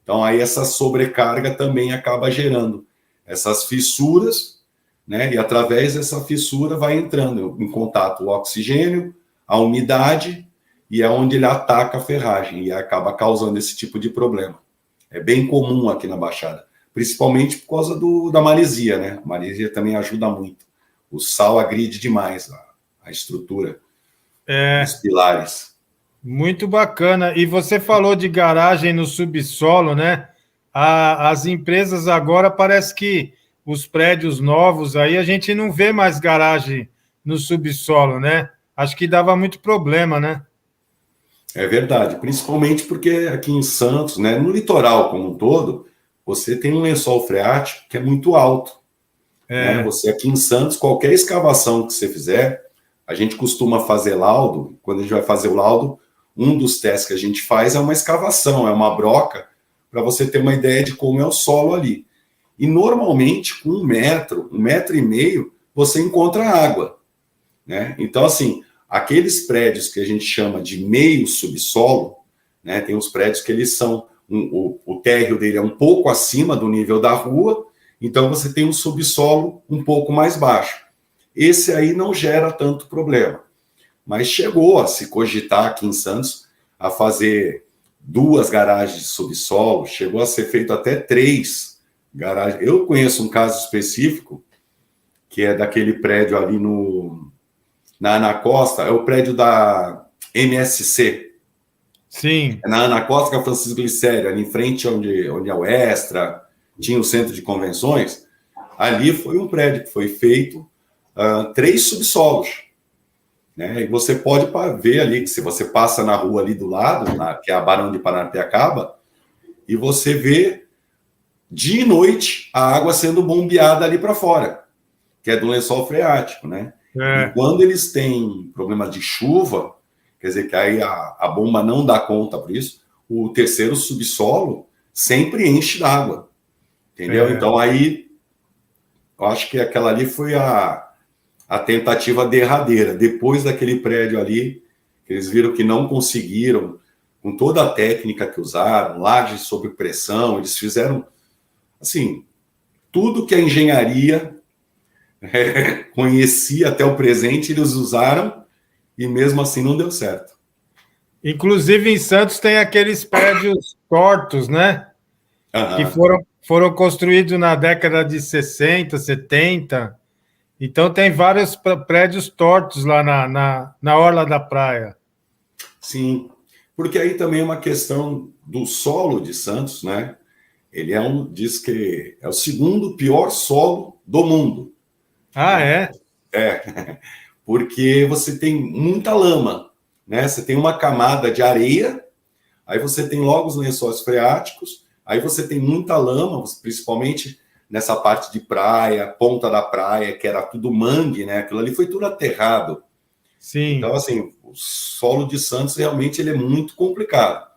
[SPEAKER 2] Então, aí essa sobrecarga também acaba gerando essas fissuras, né? E através dessa fissura vai entrando em contato o oxigênio, a umidade, e é onde ele ataca a ferragem e acaba causando esse tipo de problema. É bem comum aqui na Baixada, principalmente por causa da maresia, né? A maresia também ajuda muito. O sal agride demais a estrutura dos pilares.
[SPEAKER 1] Muito bacana. E você falou de garagem no subsolo, né? As empresas agora parece que os prédios novos aí a gente não vê mais garagem no subsolo, né? Acho que dava muito problema, né?
[SPEAKER 2] É verdade, principalmente porque aqui em Santos, né, no litoral como um todo, você tem um lençol freático que é muito alto. Né? Você aqui em Santos, qualquer escavação que você fizer, a gente costuma fazer laudo. Quando a gente vai fazer o laudo, um dos testes que a gente faz é uma escavação, é uma broca, para você ter uma ideia de como é o solo ali. E normalmente, com 1 metro, 1,5 metros, você encontra água. Né? Então, assim, aqueles prédios que a gente chama de meio subsolo, né? Tem uns prédios que eles são, o térreo dele é um pouco acima do nível da rua, então você tem um subsolo um pouco mais baixo. Esse aí não gera tanto problema. Mas chegou a se cogitar aqui em Santos a fazer 2 garagens de subsolo, chegou a ser feito até 3 garagens. Eu conheço um caso específico, que é daquele prédio ali na Ana Costa, é o prédio da MSC.
[SPEAKER 1] Sim.
[SPEAKER 2] É na Ana Costa, que é Francisco Glicério, ali em frente onde é o Extra, tinha o centro de convenções. Ali foi um prédio que foi feito 3 subsolos. Né? E você pode ver ali, que se você passa na rua ali do lado, que é a Barão de Paranapiacaba, e você vê dia e noite a água sendo bombeada ali para fora, que é do lençol freático, né? E quando eles têm problema de chuva, quer dizer que aí a bomba não dá conta por isso, o terceiro subsolo sempre enche d'água, entendeu? Então aí, eu acho que aquela ali foi a tentativa derradeira. Depois daquele prédio ali, eles viram que não conseguiram, com toda a técnica que usaram, laje sob pressão, eles fizeram, assim, tudo que a engenharia conhecia até o presente, eles usaram, e mesmo assim não deu certo.
[SPEAKER 1] Inclusive, em Santos tem aqueles prédios tortos, né? Que foram construídos na década de 60, 70. Então, tem vários prédios tortos lá na orla da praia.
[SPEAKER 2] Sim, porque aí também é uma questão do solo de Santos, né? Ele diz que é o segundo pior solo do mundo.
[SPEAKER 1] Ah, é?
[SPEAKER 2] Porque você tem muita lama, né? Você tem uma camada de areia, aí você tem logo os lençóis freáticos, aí você tem muita lama, principalmente nessa parte de praia, ponta da praia, que era tudo mangue, né? Aquilo ali foi tudo aterrado.
[SPEAKER 1] Sim.
[SPEAKER 2] Então, assim, o solo de Santos realmente ele é muito complicado.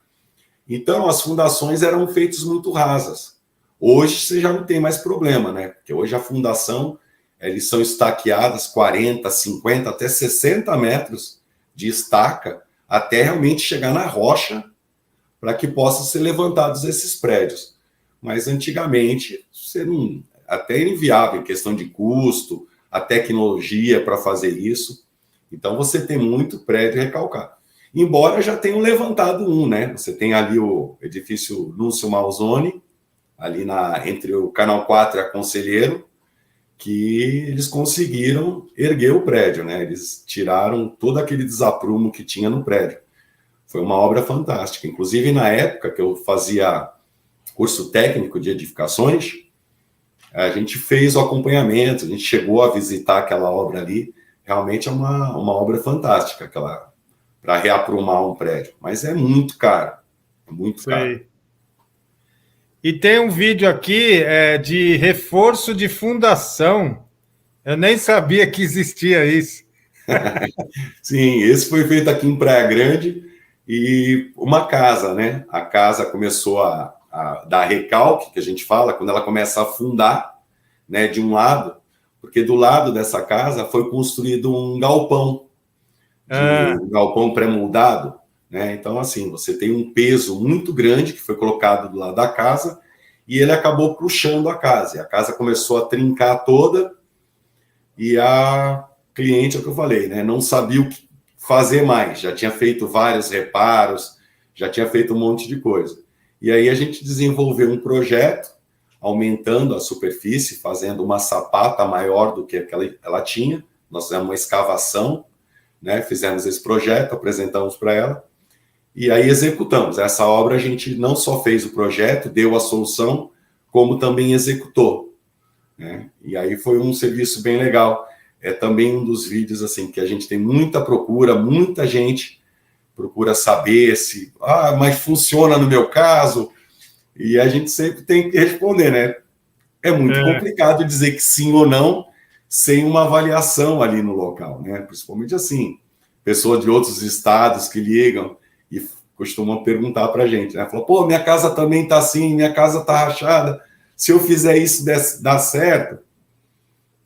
[SPEAKER 2] Então, as fundações eram feitas muito rasas. Hoje você já não tem mais problema, né? Porque hoje a fundação, eles são estaqueadas 40, 50, até 60 metros de estaca, até realmente chegar na rocha, para que possam ser levantados esses prédios. Mas antigamente, até era inviável em questão de custo, a tecnologia para fazer isso. Então, você tem muito prédio recalcado. Embora já tenham levantado né? Você tem ali o edifício Lúcio Malzone, ali entre o Canal 4 e a Conselheiro, que eles conseguiram erguer o prédio, né? Eles tiraram todo aquele desaprumo que tinha no prédio. Foi uma obra fantástica. Inclusive, na época que eu fazia curso técnico de edificações, a gente fez o acompanhamento, a gente chegou a visitar aquela obra ali. Realmente é uma obra fantástica, para reaprumar um prédio. Mas é muito caro. É muito caro.
[SPEAKER 1] E tem um vídeo aqui de reforço de fundação. Eu nem sabia que existia isso.
[SPEAKER 2] Sim, esse foi feito aqui em Praia Grande e uma casa, né? A casa começou a dar recalque, que a gente fala, quando ela começa a afundar, né, de um lado, porque do lado dessa casa foi construído um galpão, um galpão pré-moldado, né? Então, assim, você tem um peso muito grande que foi colocado do lado da casa e ele acabou puxando a casa. E a casa começou a trincar toda e a cliente, é o que eu falei, né? Não sabia o que fazer mais. Já tinha feito vários reparos, já tinha feito um monte de coisa. E aí a gente desenvolveu um projeto, aumentando a superfície, fazendo uma sapata maior do que ela tinha. Nós fizemos uma escavação, né? Fizemos esse projeto, apresentamos para ela, e aí executamos. Essa obra a gente não só fez o projeto, deu a solução, como também executou, né? E aí foi um serviço bem legal. É também um dos vídeos assim que a gente tem muita procura, muita gente procura saber se, mas funciona no meu caso, e a gente sempre tem que responder, né? É muito complicado dizer que sim ou não sem uma avaliação ali no local, né? Principalmente assim, pessoas de outros estados que ligam e costumam perguntar para a gente, né? Falam, pô, minha casa também tá assim, minha casa tá rachada, se eu fizer isso dá certo?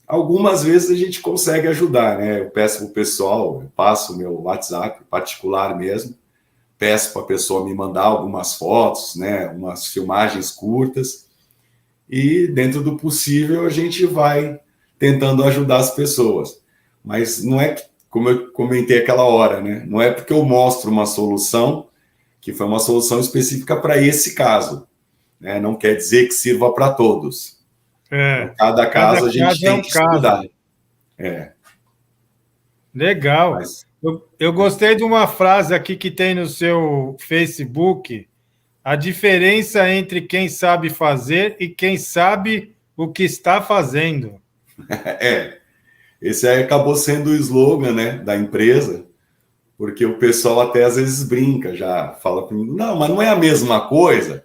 [SPEAKER 2] Algumas vezes a gente consegue ajudar, né? Eu peço para o pessoal, eu passo o meu WhatsApp particular mesmo, peço para a pessoa me mandar algumas fotos, né? Umas filmagens curtas, e dentro do possível a gente vai tentando ajudar as pessoas. Mas não é, como eu comentei aquela hora, né? Não é porque eu mostro uma solução que foi uma solução específica para esse caso, né? Não quer dizer que sirva para todos. Cada caso a gente tem que estudar.
[SPEAKER 1] Legal. Mas... Eu gostei de uma frase aqui que tem no seu Facebook: a diferença entre quem sabe fazer e quem sabe o que está fazendo.
[SPEAKER 2] Esse aí acabou sendo o slogan, né, da empresa, porque o pessoal até às vezes brinca, já fala comigo, não, mas não é a mesma coisa?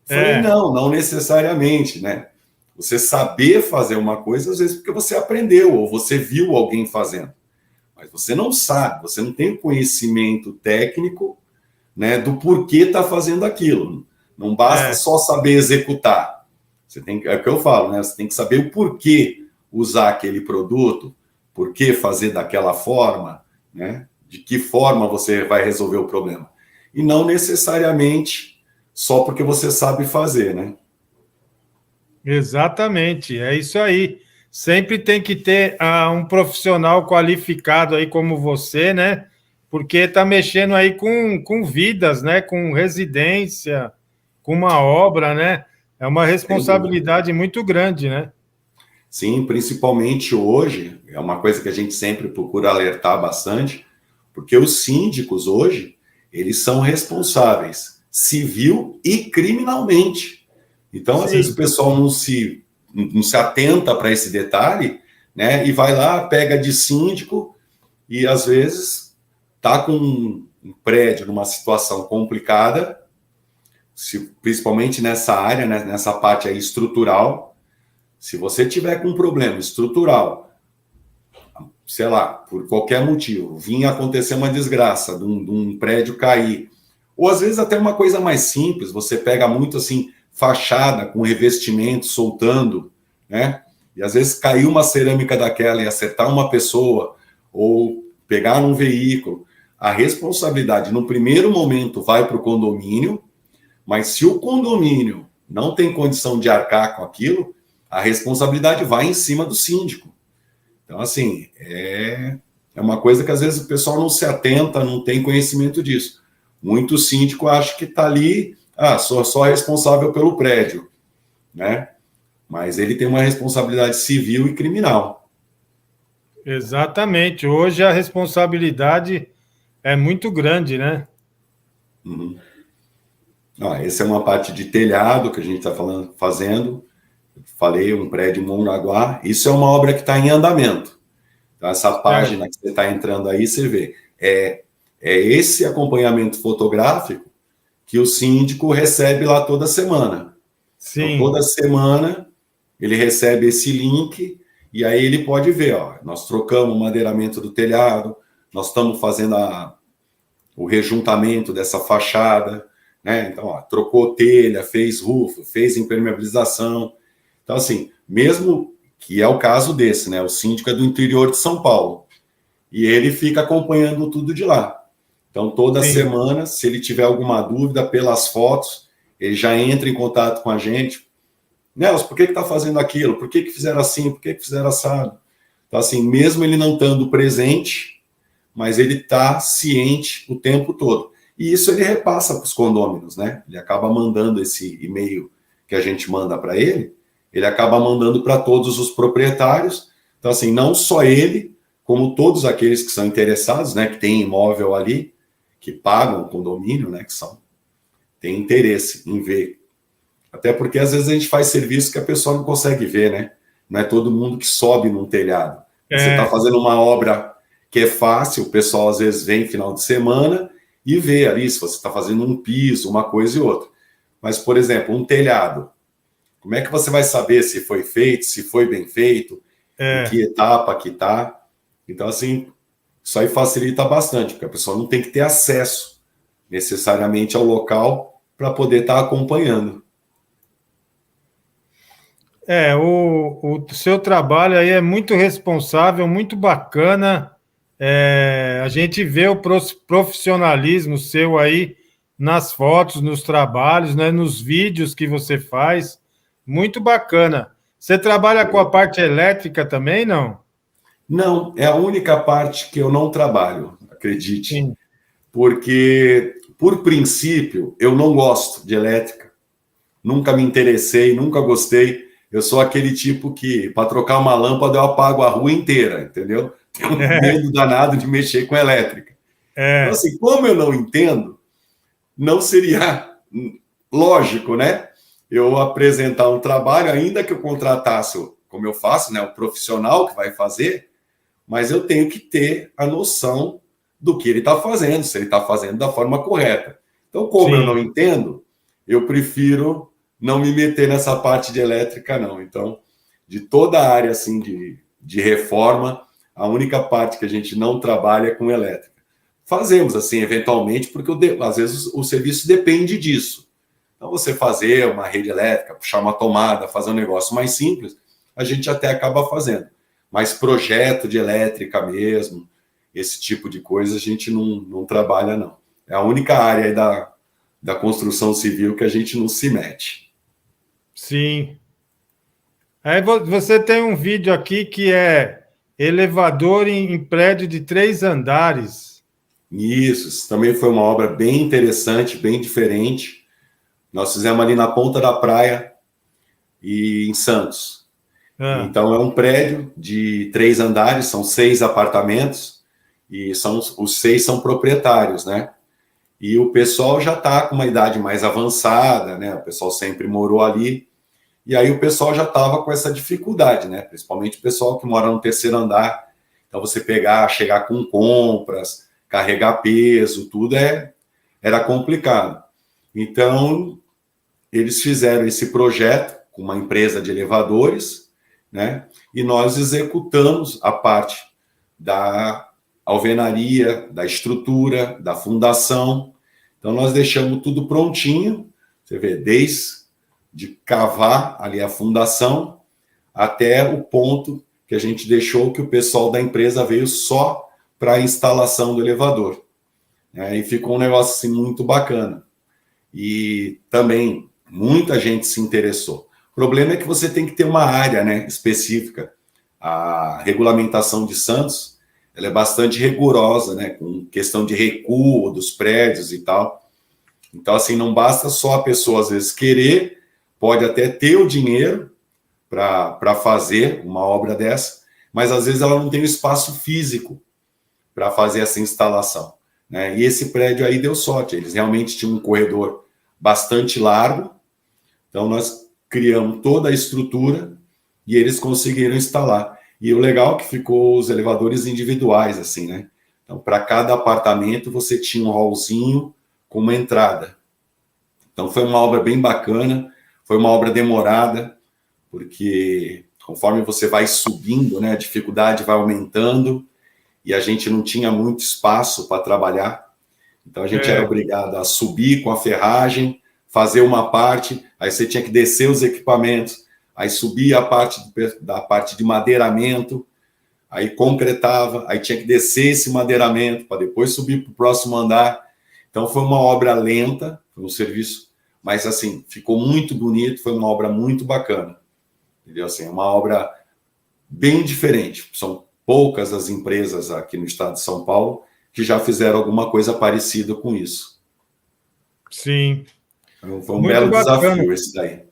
[SPEAKER 2] Eu falei, não necessariamente, né? Você saber fazer uma coisa, às vezes, porque você aprendeu ou você viu alguém fazendo. mas você não sabe, você não tem conhecimento técnico, né, do porquê está fazendo aquilo. Não basta só saber executar. Você tem, é o que eu falo, né? Você tem que saber o porquê usar aquele produto, por que fazer daquela forma, né? De que forma você vai resolver o problema. E não necessariamente só porque você sabe fazer, né?
[SPEAKER 1] Exatamente, é isso aí. Sempre tem que ter um profissional qualificado aí como você, né? Porque está mexendo aí com vidas, né? Com residência, com uma obra, né? É uma responsabilidade muito grande, né?
[SPEAKER 2] Sim, principalmente hoje, é uma coisa que a gente sempre procura alertar bastante, porque os síndicos hoje, eles são responsáveis civil e criminalmente. Então, às vezes, o pessoal não se atenta para esse detalhe, né? E vai lá, pega de síndico e, às vezes, está com um prédio numa situação complicada, principalmente nessa área, né, nessa parte aí estrutural. Se você tiver com um problema estrutural, sei lá, por qualquer motivo, vinha acontecer uma desgraça de um prédio cair, ou às vezes até uma coisa mais simples, você pega muito assim, fachada com revestimento soltando, né? E às vezes caiu uma cerâmica daquela e acertar uma pessoa, ou pegar num veículo. A responsabilidade, no primeiro momento, vai para o condomínio, mas se o condomínio não tem condição de arcar com aquilo, a responsabilidade vai em cima do síndico. Então, assim, é uma coisa que às vezes o pessoal não se atenta, não tem conhecimento disso. Muito síndico acha que está ali, sou só responsável pelo prédio, né? Mas ele tem uma responsabilidade civil e criminal.
[SPEAKER 1] Exatamente. Hoje a responsabilidade é muito grande, né?
[SPEAKER 2] Uhum. Essa é uma parte de telhado que a gente está fazendo. Falei, um prédio em Mongaguá. Isso é uma obra que está em andamento. Então, essa página que você está entrando aí, você vê. É esse acompanhamento fotográfico que o síndico recebe lá toda semana.
[SPEAKER 1] Sim.
[SPEAKER 2] Então, toda semana ele recebe esse link e aí ele pode ver, nós trocamos o madeiramento do telhado, nós estamos fazendo o rejuntamento dessa fachada, né? Então, trocou telha, fez roof, fez impermeabilização. Então, assim, mesmo que é o caso desse, né? O síndico é do interior de São Paulo e ele fica acompanhando tudo de lá. Então, toda semana, se ele tiver alguma dúvida pelas fotos, ele já entra em contato com a gente. Nelson, por que está fazendo aquilo? Por que fizeram assim? Por que fizeram assado? Então, assim, mesmo ele não estando presente, mas ele está ciente o tempo todo. E isso ele repassa para os condôminos, né? Ele acaba mandando esse e-mail que a gente manda para ele, ele acaba mandando para todos os proprietários. Então, assim, não só ele, como todos aqueles que são interessados, né? Que tem imóvel ali, que pagam o condomínio, né? Que tem interesse em ver. Até porque, às vezes, a gente faz serviço que a pessoa não consegue ver, né? Não é todo mundo que sobe num telhado. Você está fazendo uma obra que é fácil, o pessoal, às vezes, vem final de semana e vê ali se você está fazendo um piso, uma coisa e outra. Mas, por exemplo, um telhado. Como é que você vai saber se foi feito, se foi bem feito, em que etapa que está? Então, assim, isso aí facilita bastante, porque a pessoa não tem que ter acesso necessariamente ao local para poder estar acompanhando.
[SPEAKER 1] O seu trabalho aí é muito responsável, muito bacana. A gente vê o profissionalismo seu aí nas fotos, nos trabalhos, né, nos vídeos que você faz. Muito bacana. Você trabalha com a parte elétrica também, não?
[SPEAKER 2] Não, é a única parte que eu não trabalho, acredite.
[SPEAKER 1] Sim.
[SPEAKER 2] Porque, por princípio, eu não gosto de elétrica. Nunca me interessei, nunca gostei. Eu sou aquele tipo que, para trocar uma lâmpada, eu apago a rua inteira, entendeu? Tenho medo danado de mexer com elétrica. Então, assim, como eu não entendo, não seria lógico, né? Eu apresentar um trabalho, ainda que eu contratasse, como eu faço, né? O profissional que vai fazer, mas eu tenho que ter a noção do que ele está fazendo, se ele está fazendo da forma correta. Então, como eu não entendo, eu prefiro não me meter nessa parte de elétrica, não. Então, de toda a área assim, de reforma, A única parte que a gente não trabalha é com elétrica. Fazemos, assim, eventualmente, porque às vezes o serviço depende disso. Então, você fazer uma rede elétrica, puxar uma tomada, fazer um negócio mais simples, a gente até acaba fazendo. Mas projeto de elétrica mesmo, esse tipo de coisa, a gente não trabalha, não. É a única área aí da construção civil que a gente não se mete.
[SPEAKER 1] Sim. Aí você tem um vídeo aqui que é elevador em prédio de 3 andares.
[SPEAKER 2] Isso também foi uma obra bem interessante, bem diferente. Nós fizemos ali na ponta da praia e em Santos. Então, é um prédio de 3 andares, são 6 apartamentos, e os 6 são proprietários, né? E o pessoal já está com uma idade mais avançada, né? O pessoal sempre morou ali, e aí o pessoal já estava com essa dificuldade, né? Principalmente o pessoal que mora no 3º andar. Então, você chegar com compras, carregar peso, tudo era complicado. Então, eles fizeram esse projeto com uma empresa de elevadores, né? E nós executamos a parte da alvenaria, da estrutura, da fundação. Então, nós deixamos tudo prontinho. Você vê, desde de cavar ali a fundação até o ponto que a gente deixou, que o pessoal da empresa veio só para a instalação do elevador. E ficou um negócio assim, muito bacana. E também muita gente se interessou. O problema é que você tem que ter uma área, né, específica. A regulamentação de Santos, ela é bastante rigorosa, né, com questão de recuo dos prédios e tal. Então, assim, não basta só a pessoa, às vezes, querer, pode até ter o dinheiro para fazer uma obra dessa, mas, às vezes, ela não tem o espaço físico para fazer essa instalação, né? E esse prédio aí deu sorte, eles realmente tinham um corredor bastante largo, então nós criamos toda a estrutura e eles conseguiram instalar. E o legal é que ficou os elevadores individuais, assim, né? Então, para cada apartamento, você tinha um hallzinho com uma entrada. Então, foi uma obra bem bacana, foi uma obra demorada, porque conforme você vai subindo, né, a dificuldade vai aumentando, e a gente não tinha muito espaço para trabalhar. Então, a gente era obrigado a subir com a ferragem, fazer uma parte, aí você tinha que descer os equipamentos, aí subia da parte de madeiramento, aí concretava, aí tinha que descer esse madeiramento para depois subir para o próximo andar. Então, foi uma obra lenta, foi um serviço, mas, assim, ficou muito bonito, foi uma obra muito bacana. Entendeu? Assim, uma obra bem diferente. São poucas as empresas aqui no estado de São Paulo que já fizeram alguma coisa parecida com isso.
[SPEAKER 1] Sim.
[SPEAKER 2] Então, foi um belo desafio esse daí.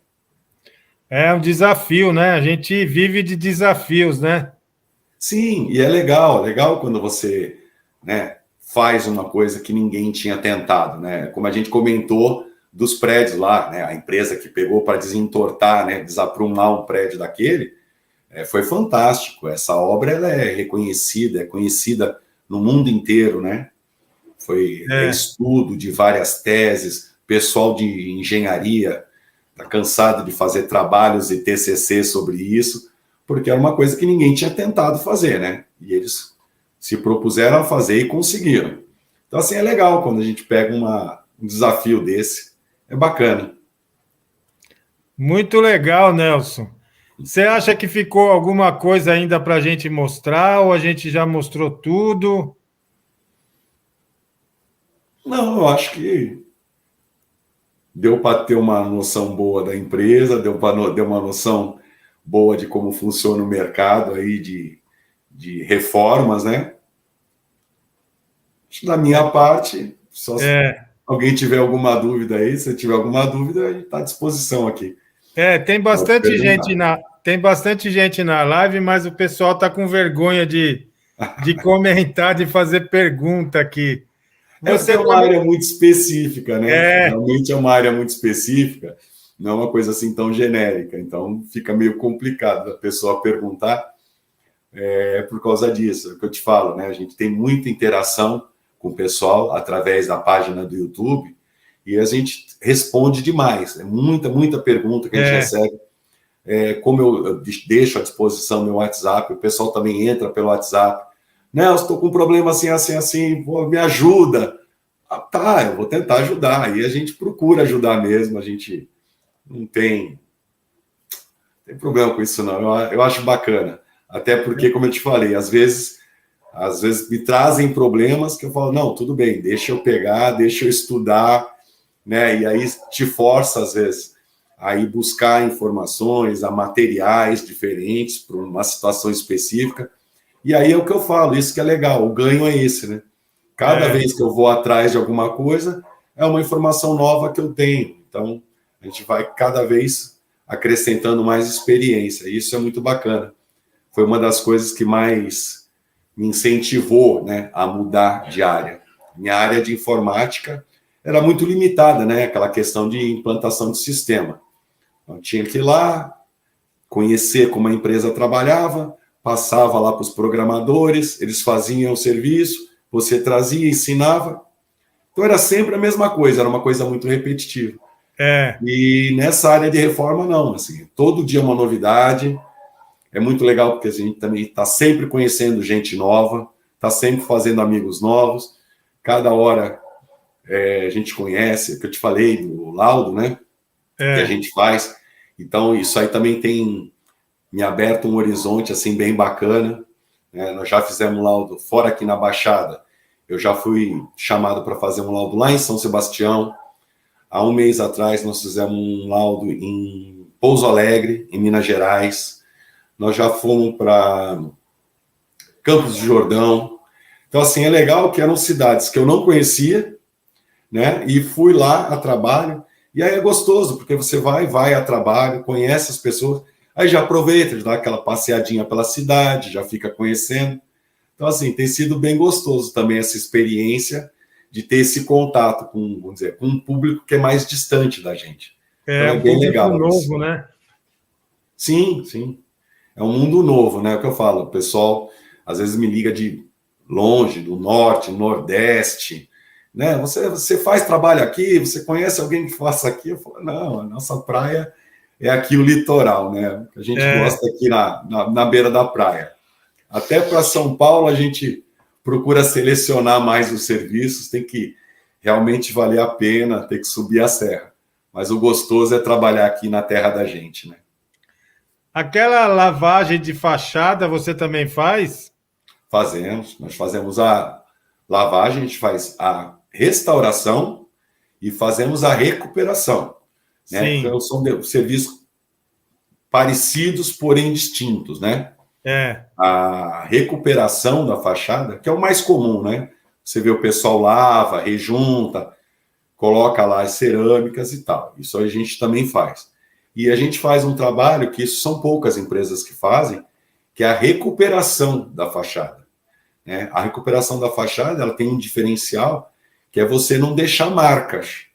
[SPEAKER 1] É um desafio, né? A gente vive de desafios, né?
[SPEAKER 2] Sim, e é legal quando você, né, faz uma coisa que ninguém tinha tentado, né? Como a gente comentou dos prédios lá, né? A empresa que pegou para desentortar, né, desaprumar um prédio daquele, foi fantástico. Essa obra ela é conhecida no mundo inteiro, né? Foi estudo de várias teses, pessoal de engenharia está cansado de fazer trabalhos e TCC sobre isso, porque era uma coisa que ninguém tinha tentado fazer, né? E eles se propuseram a fazer e conseguiram. Então, assim, é legal quando a gente pega um desafio desse. É bacana.
[SPEAKER 1] Muito legal, Nelson. Você acha que ficou alguma coisa ainda para a gente mostrar ou a gente já mostrou tudo?
[SPEAKER 2] Não, eu acho que deu para ter uma noção boa da empresa, deu uma noção boa de como funciona o mercado aí de reformas, né? Acho que da minha parte, só se alguém tiver alguma dúvida aí, se tiver alguma dúvida, a gente está à disposição aqui.
[SPEAKER 1] Tem bastante gente na live, mas o pessoal está com vergonha de comentar, de fazer pergunta aqui.
[SPEAKER 2] Essa é uma área muito específica, né? Realmente é uma área muito específica, não é uma coisa assim tão genérica, então fica meio complicado a pessoa perguntar por causa disso, é o que eu te falo, né? A gente tem muita interação com o pessoal através da página do YouTube e a gente responde demais, muita pergunta que a gente recebe. como eu deixo à disposição meu WhatsApp, o pessoal também entra pelo WhatsApp. Nelson, estou com um problema assim, assim, assim, pô, me ajuda. Tá, eu vou tentar ajudar. E a gente procura ajudar mesmo, a gente não tem problema com isso, não. Eu acho bacana. Até porque, como eu te falei, às vezes me trazem problemas que eu falo, não, tudo bem, deixa eu pegar, deixa eu estudar, né? E aí te força, às vezes, a ir buscar informações, a materiais diferentes para uma situação específica. E aí é o que eu falo, isso que é legal, o ganho é esse, né? Cada vez que eu vou atrás de alguma coisa, é uma informação nova que eu tenho. Então, a gente vai cada vez acrescentando mais experiência. E isso é muito bacana. Foi uma das coisas que mais me incentivou, né, a mudar de área. Minha área de informática era muito limitada, né? Aquela questão de implantação de sistema. Eu tinha que ir lá, conhecer como a empresa trabalhava, passava lá para os programadores, eles faziam o serviço, você trazia, ensinava. Então era sempre a mesma coisa, era uma coisa muito repetitiva. E nessa área de reforma, não. Assim, todo dia uma novidade. É muito legal porque a gente também está sempre conhecendo gente nova, está sempre fazendo amigos novos. Cada hora a gente conhece, que eu te falei do laudo, né? Que a gente faz. Então, isso aí também tem me aberto um horizonte assim bem bacana. Nós já fizemos um laudo fora aqui na Baixada. Eu já fui chamado para fazer um laudo lá em São Sebastião. Há um mês atrás, nós fizemos um laudo em Pouso Alegre, em Minas Gerais. Nós já fomos para Campos do Jordão. Então, assim, é legal que eram cidades que eu não conhecia, né? E fui lá a trabalho. E aí é gostoso, porque você vai a trabalho, conhece as pessoas, aí já aproveita, já dá aquela passeadinha pela cidade, já fica conhecendo. Então, assim, tem sido bem gostoso também essa experiência de ter esse contato com, vamos dizer, com um público que é mais distante da gente.
[SPEAKER 1] Então, é bem legal. Novo, né?
[SPEAKER 2] Sim, sim. É um mundo novo, né? É o que eu falo. O pessoal às vezes me liga de longe, do norte, nordeste, né? Você faz trabalho aqui, você conhece alguém que faça aqui? Eu falo, não, a nossa praia é aqui o litoral, né? A gente gosta aqui na beira da praia. Até para São Paulo a gente procura selecionar mais os serviços, tem que realmente valer a pena, tem que subir a serra. Mas o gostoso é trabalhar aqui na terra da gente, né?
[SPEAKER 1] Aquela lavagem de fachada você também faz?
[SPEAKER 2] Fazemos. Nós fazemos a lavagem, a gente faz a restauração e fazemos a recuperação. Né? Então, são serviços parecidos, porém distintos, né? A recuperação da fachada, que é o mais comum, né? Você vê o pessoal lava, rejunta, coloca lá as cerâmicas e tal. Isso a gente também faz. E a gente faz um trabalho que isso são poucas empresas que fazem, que é a recuperação da fachada. Né? A recuperação da fachada ela tem um diferencial, que é você não deixar marcas.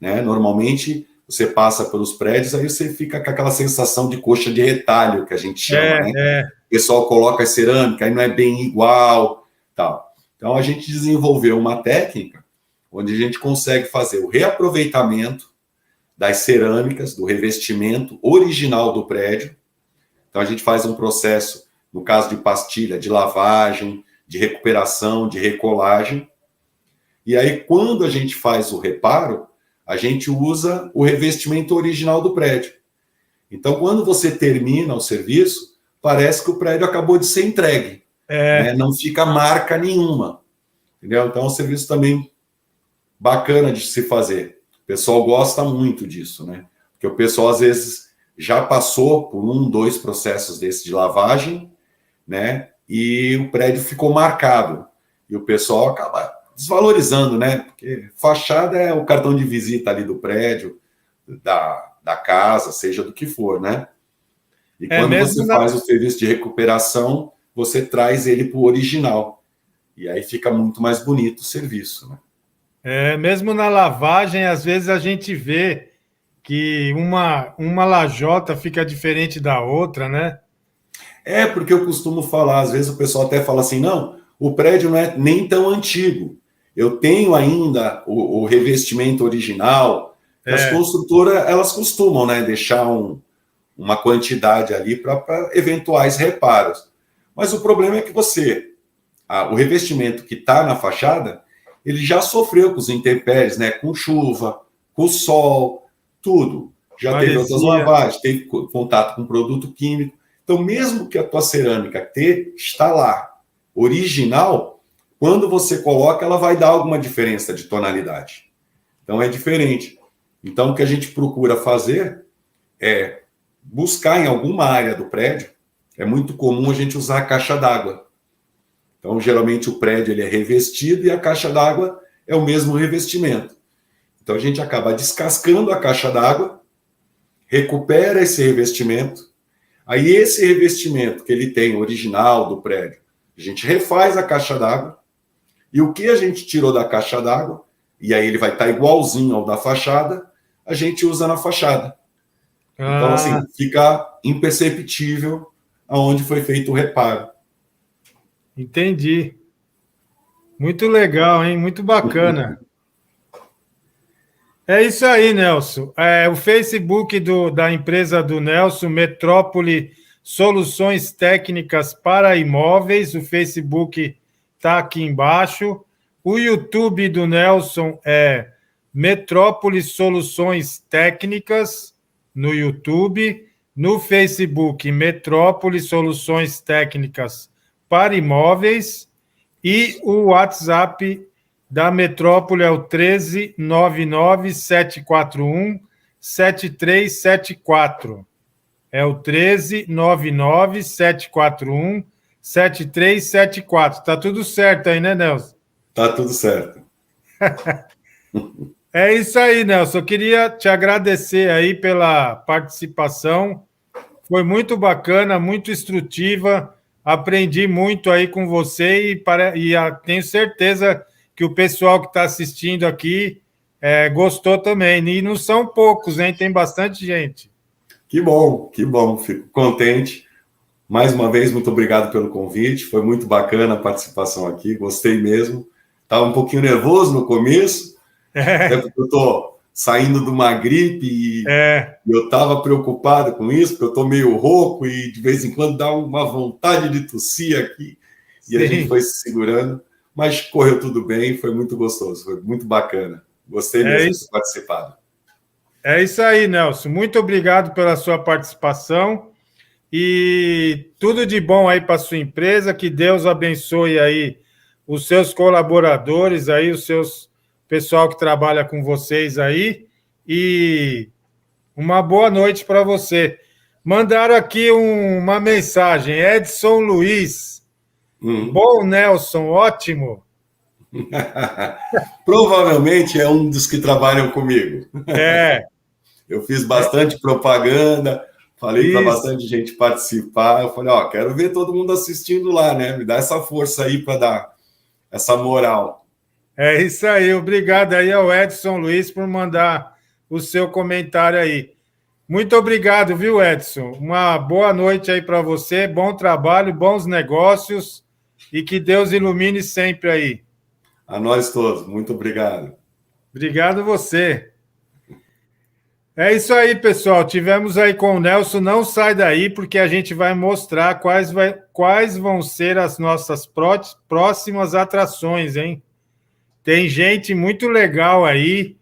[SPEAKER 2] Né? Normalmente, você passa pelos prédios, aí você fica com aquela sensação de coxa de retalho, que a gente chama. Né? O pessoal coloca a cerâmica, aí não é bem igual. Tal. Então, a gente desenvolveu uma técnica onde a gente consegue fazer o reaproveitamento das cerâmicas, do revestimento original do prédio. Então, a gente faz um processo, no caso de pastilha, de lavagem, de recuperação, de recolagem. E aí, quando a gente faz o reparo, a gente usa o revestimento original do prédio. Então, quando você termina o serviço, parece que o prédio acabou de ser entregue. Né? Não fica marca nenhuma. Entendeu? Então, é um serviço também bacana de se fazer. O pessoal gosta muito disso, né? Porque o pessoal, às vezes, já passou por 1, 2 processos desses de lavagem, né? E o prédio ficou marcado. E o pessoal acaba desvalorizando, né? Porque fachada é o cartão de visita ali do prédio, da casa, seja do que for, né? E quando você faz o serviço de recuperação, você traz ele para o original. E aí fica muito mais bonito o serviço, né?
[SPEAKER 1] Mesmo na lavagem, às vezes a gente vê que uma lajota fica diferente da outra, né?
[SPEAKER 2] Porque eu costumo falar, às vezes o pessoal até fala assim, não, o prédio não é nem tão antigo. Eu tenho ainda o revestimento original. As construtoras, elas costumam, né, deixar um uma quantidade ali para eventuais reparos. Mas o problema é que o revestimento que está na fachada, ele já sofreu com os intempéries, né? Com chuva, com sol, tudo. Já teve outras lavagens, teve contato com produto químico. Então, mesmo que a tua cerâmica está lá, original, quando você coloca, ela vai dar alguma diferença de tonalidade. Então, é diferente. Então, o que a gente procura fazer é buscar em alguma área do prédio. É muito comum a gente usar a caixa d'água. Então, geralmente, o prédio ele é revestido e a caixa d'água é o mesmo revestimento. Então, a gente acaba descascando a caixa d'água, recupera esse revestimento. Aí, esse revestimento que ele tem, original do prédio, a gente refaz a caixa d'água. E o que a gente tirou da caixa d'água, e aí ele vai estar igualzinho ao da fachada, a gente usa na fachada. Então, assim, fica imperceptível aonde foi feito o reparo.
[SPEAKER 1] Entendi. Muito legal, hein? Muito bacana. É isso aí, Nelson. O Facebook da empresa do Nelson, Metrópole Soluções Técnicas para Imóveis. O Facebook está aqui embaixo. O YouTube do Nelson é Metrópole Soluções Técnicas no YouTube. No Facebook, Metrópole Soluções Técnicas para Imóveis. E o WhatsApp da Metrópole é o 1399741-7374. É o 1399741-7374. Tá tudo certo aí, né, Nelson?
[SPEAKER 2] Tá tudo certo.
[SPEAKER 1] É isso aí, Nelson. Eu queria te agradecer aí pela participação. Foi muito bacana, muito instrutiva. Aprendi muito aí com você e tenho certeza que o pessoal que está assistindo aqui gostou também. E não são poucos, hein? Tem bastante gente.
[SPEAKER 2] Que bom. Fico contente. Mais uma vez, muito obrigado pelo convite. Foi muito bacana a participação aqui. Gostei mesmo. Estava um pouquinho nervoso no começo, até porque eu estou saindo de uma gripe e eu estava preocupado com isso, porque eu estou meio rouco e de vez em quando dá uma vontade de tossir aqui. E a gente foi se segurando. Mas correu tudo bem, foi muito gostoso, foi muito bacana. Gostei mesmo de ter participado.
[SPEAKER 1] É isso aí, Nelson. Muito obrigado pela sua participação e tudo de bom aí para a sua empresa. Que Deus abençoe aí os seus colaboradores, aí os seus pessoal que trabalha com vocês aí e uma boa noite para você. Mandaram aqui uma mensagem, Edson Luiz. Bom, Nelson, ótimo.
[SPEAKER 2] Provavelmente é um dos que trabalham comigo. Eu fiz bastante propaganda, falei para bastante gente participar. Eu falei, quero ver todo mundo assistindo lá, né? Me dá essa força aí para dar essa moral.
[SPEAKER 1] É isso aí. Obrigado aí ao Edson Luiz por mandar o seu comentário aí. Muito obrigado, viu, Edson? Uma boa noite aí para você, bom trabalho, bons negócios e que Deus ilumine sempre aí.
[SPEAKER 2] A nós todos, muito obrigado.
[SPEAKER 1] Obrigado você. É isso aí, pessoal. Tivemos aí com o Nelson. Não sai daí, porque a gente vai mostrar quais vão ser as nossas próximas atrações, hein? Tem gente muito legal aí.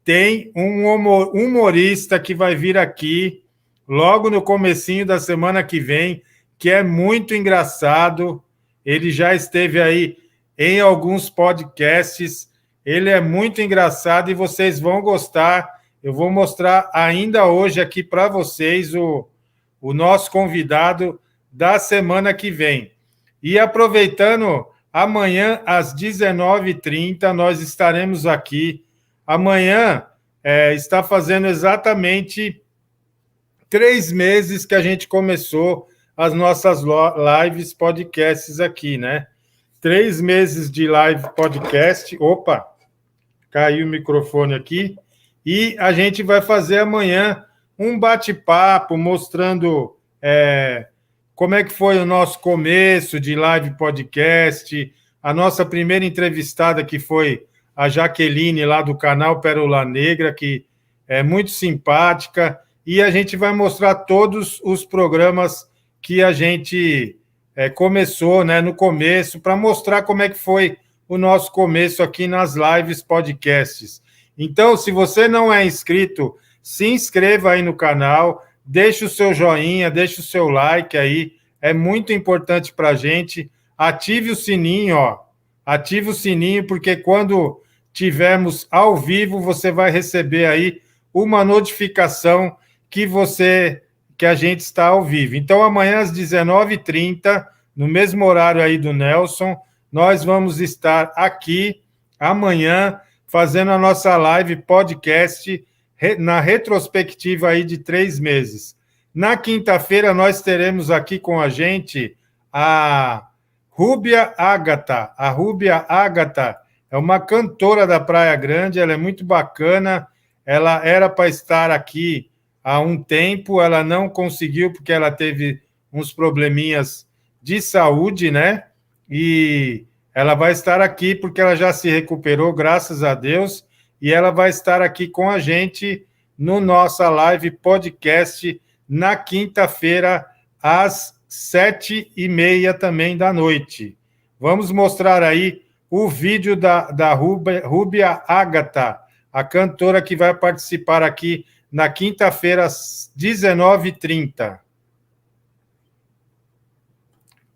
[SPEAKER 1] Tem um humorista que vai vir aqui logo no comecinho da semana que vem, que é muito engraçado. Ele já esteve aí em alguns podcasts. Ele é muito engraçado e vocês vão gostar. Eu vou mostrar ainda hoje aqui para vocês o nosso convidado da semana que vem. E aproveitando, amanhã às 19h30 nós estaremos aqui. Amanhã está fazendo exatamente 3 meses que a gente começou as nossas lives podcasts aqui, né? 3 meses de live podcast. Opa, caiu o microfone aqui. E a gente vai fazer amanhã um bate-papo mostrando como é que foi o nosso começo de live podcast, a nossa primeira entrevistada que foi a Jaqueline, lá do canal Pérola Negra, que é muito simpática, e a gente vai mostrar todos os programas que a gente começou, né, no começo, para mostrar como é que foi o nosso começo aqui nas lives podcasts. Então, se você não é inscrito, se inscreva aí no canal, deixe o seu joinha, deixe o seu like aí, é muito importante para a gente. Ative o sininho, ó. Ative o sininho, porque quando tivermos ao vivo, você vai receber aí uma notificação que a gente está ao vivo. Então, amanhã às 19h30, no mesmo horário aí do Nelson, nós vamos estar aqui amanhã fazendo a nossa live podcast na retrospectiva aí de 3 meses. Na quinta-feira, nós teremos aqui com a gente a Rúbia Ágata. A Rúbia Ágata é uma cantora da Praia Grande, ela é muito bacana, ela era para estar aqui há um tempo, ela não conseguiu porque ela teve uns probleminhas de saúde, né? E ela vai estar aqui porque ela já se recuperou, graças a Deus, e ela vai estar aqui com a gente no nossa live podcast na quinta-feira, às 7h30 também da noite. Vamos mostrar aí o vídeo da Rúbia Ágata, a cantora que vai participar aqui na quinta-feira, às 19h30.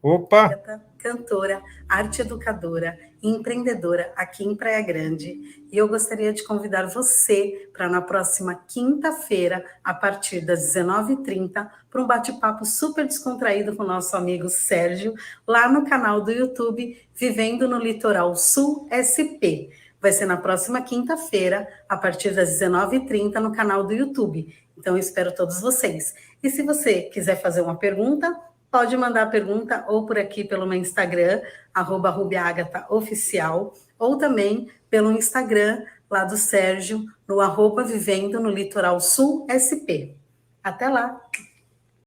[SPEAKER 1] Opa!
[SPEAKER 5] Cantora, arte educadora e empreendedora aqui em Praia Grande. E eu gostaria de convidar você para na próxima quinta-feira, a partir das 19h30, para um bate-papo super descontraído com o nosso amigo Sérgio, lá no canal do YouTube Vivendo no Litoral Sul SP. Vai ser na próxima quinta-feira, a partir das 19h30, no canal do YouTube. Então, eu espero todos vocês. E se você quiser fazer uma pergunta, pode mandar a pergunta ou por aqui pelo meu Instagram, @rubiagataoficial, ou também pelo Instagram lá do Sérgio, no @Vivendo no Litoral Sul SP. Até lá!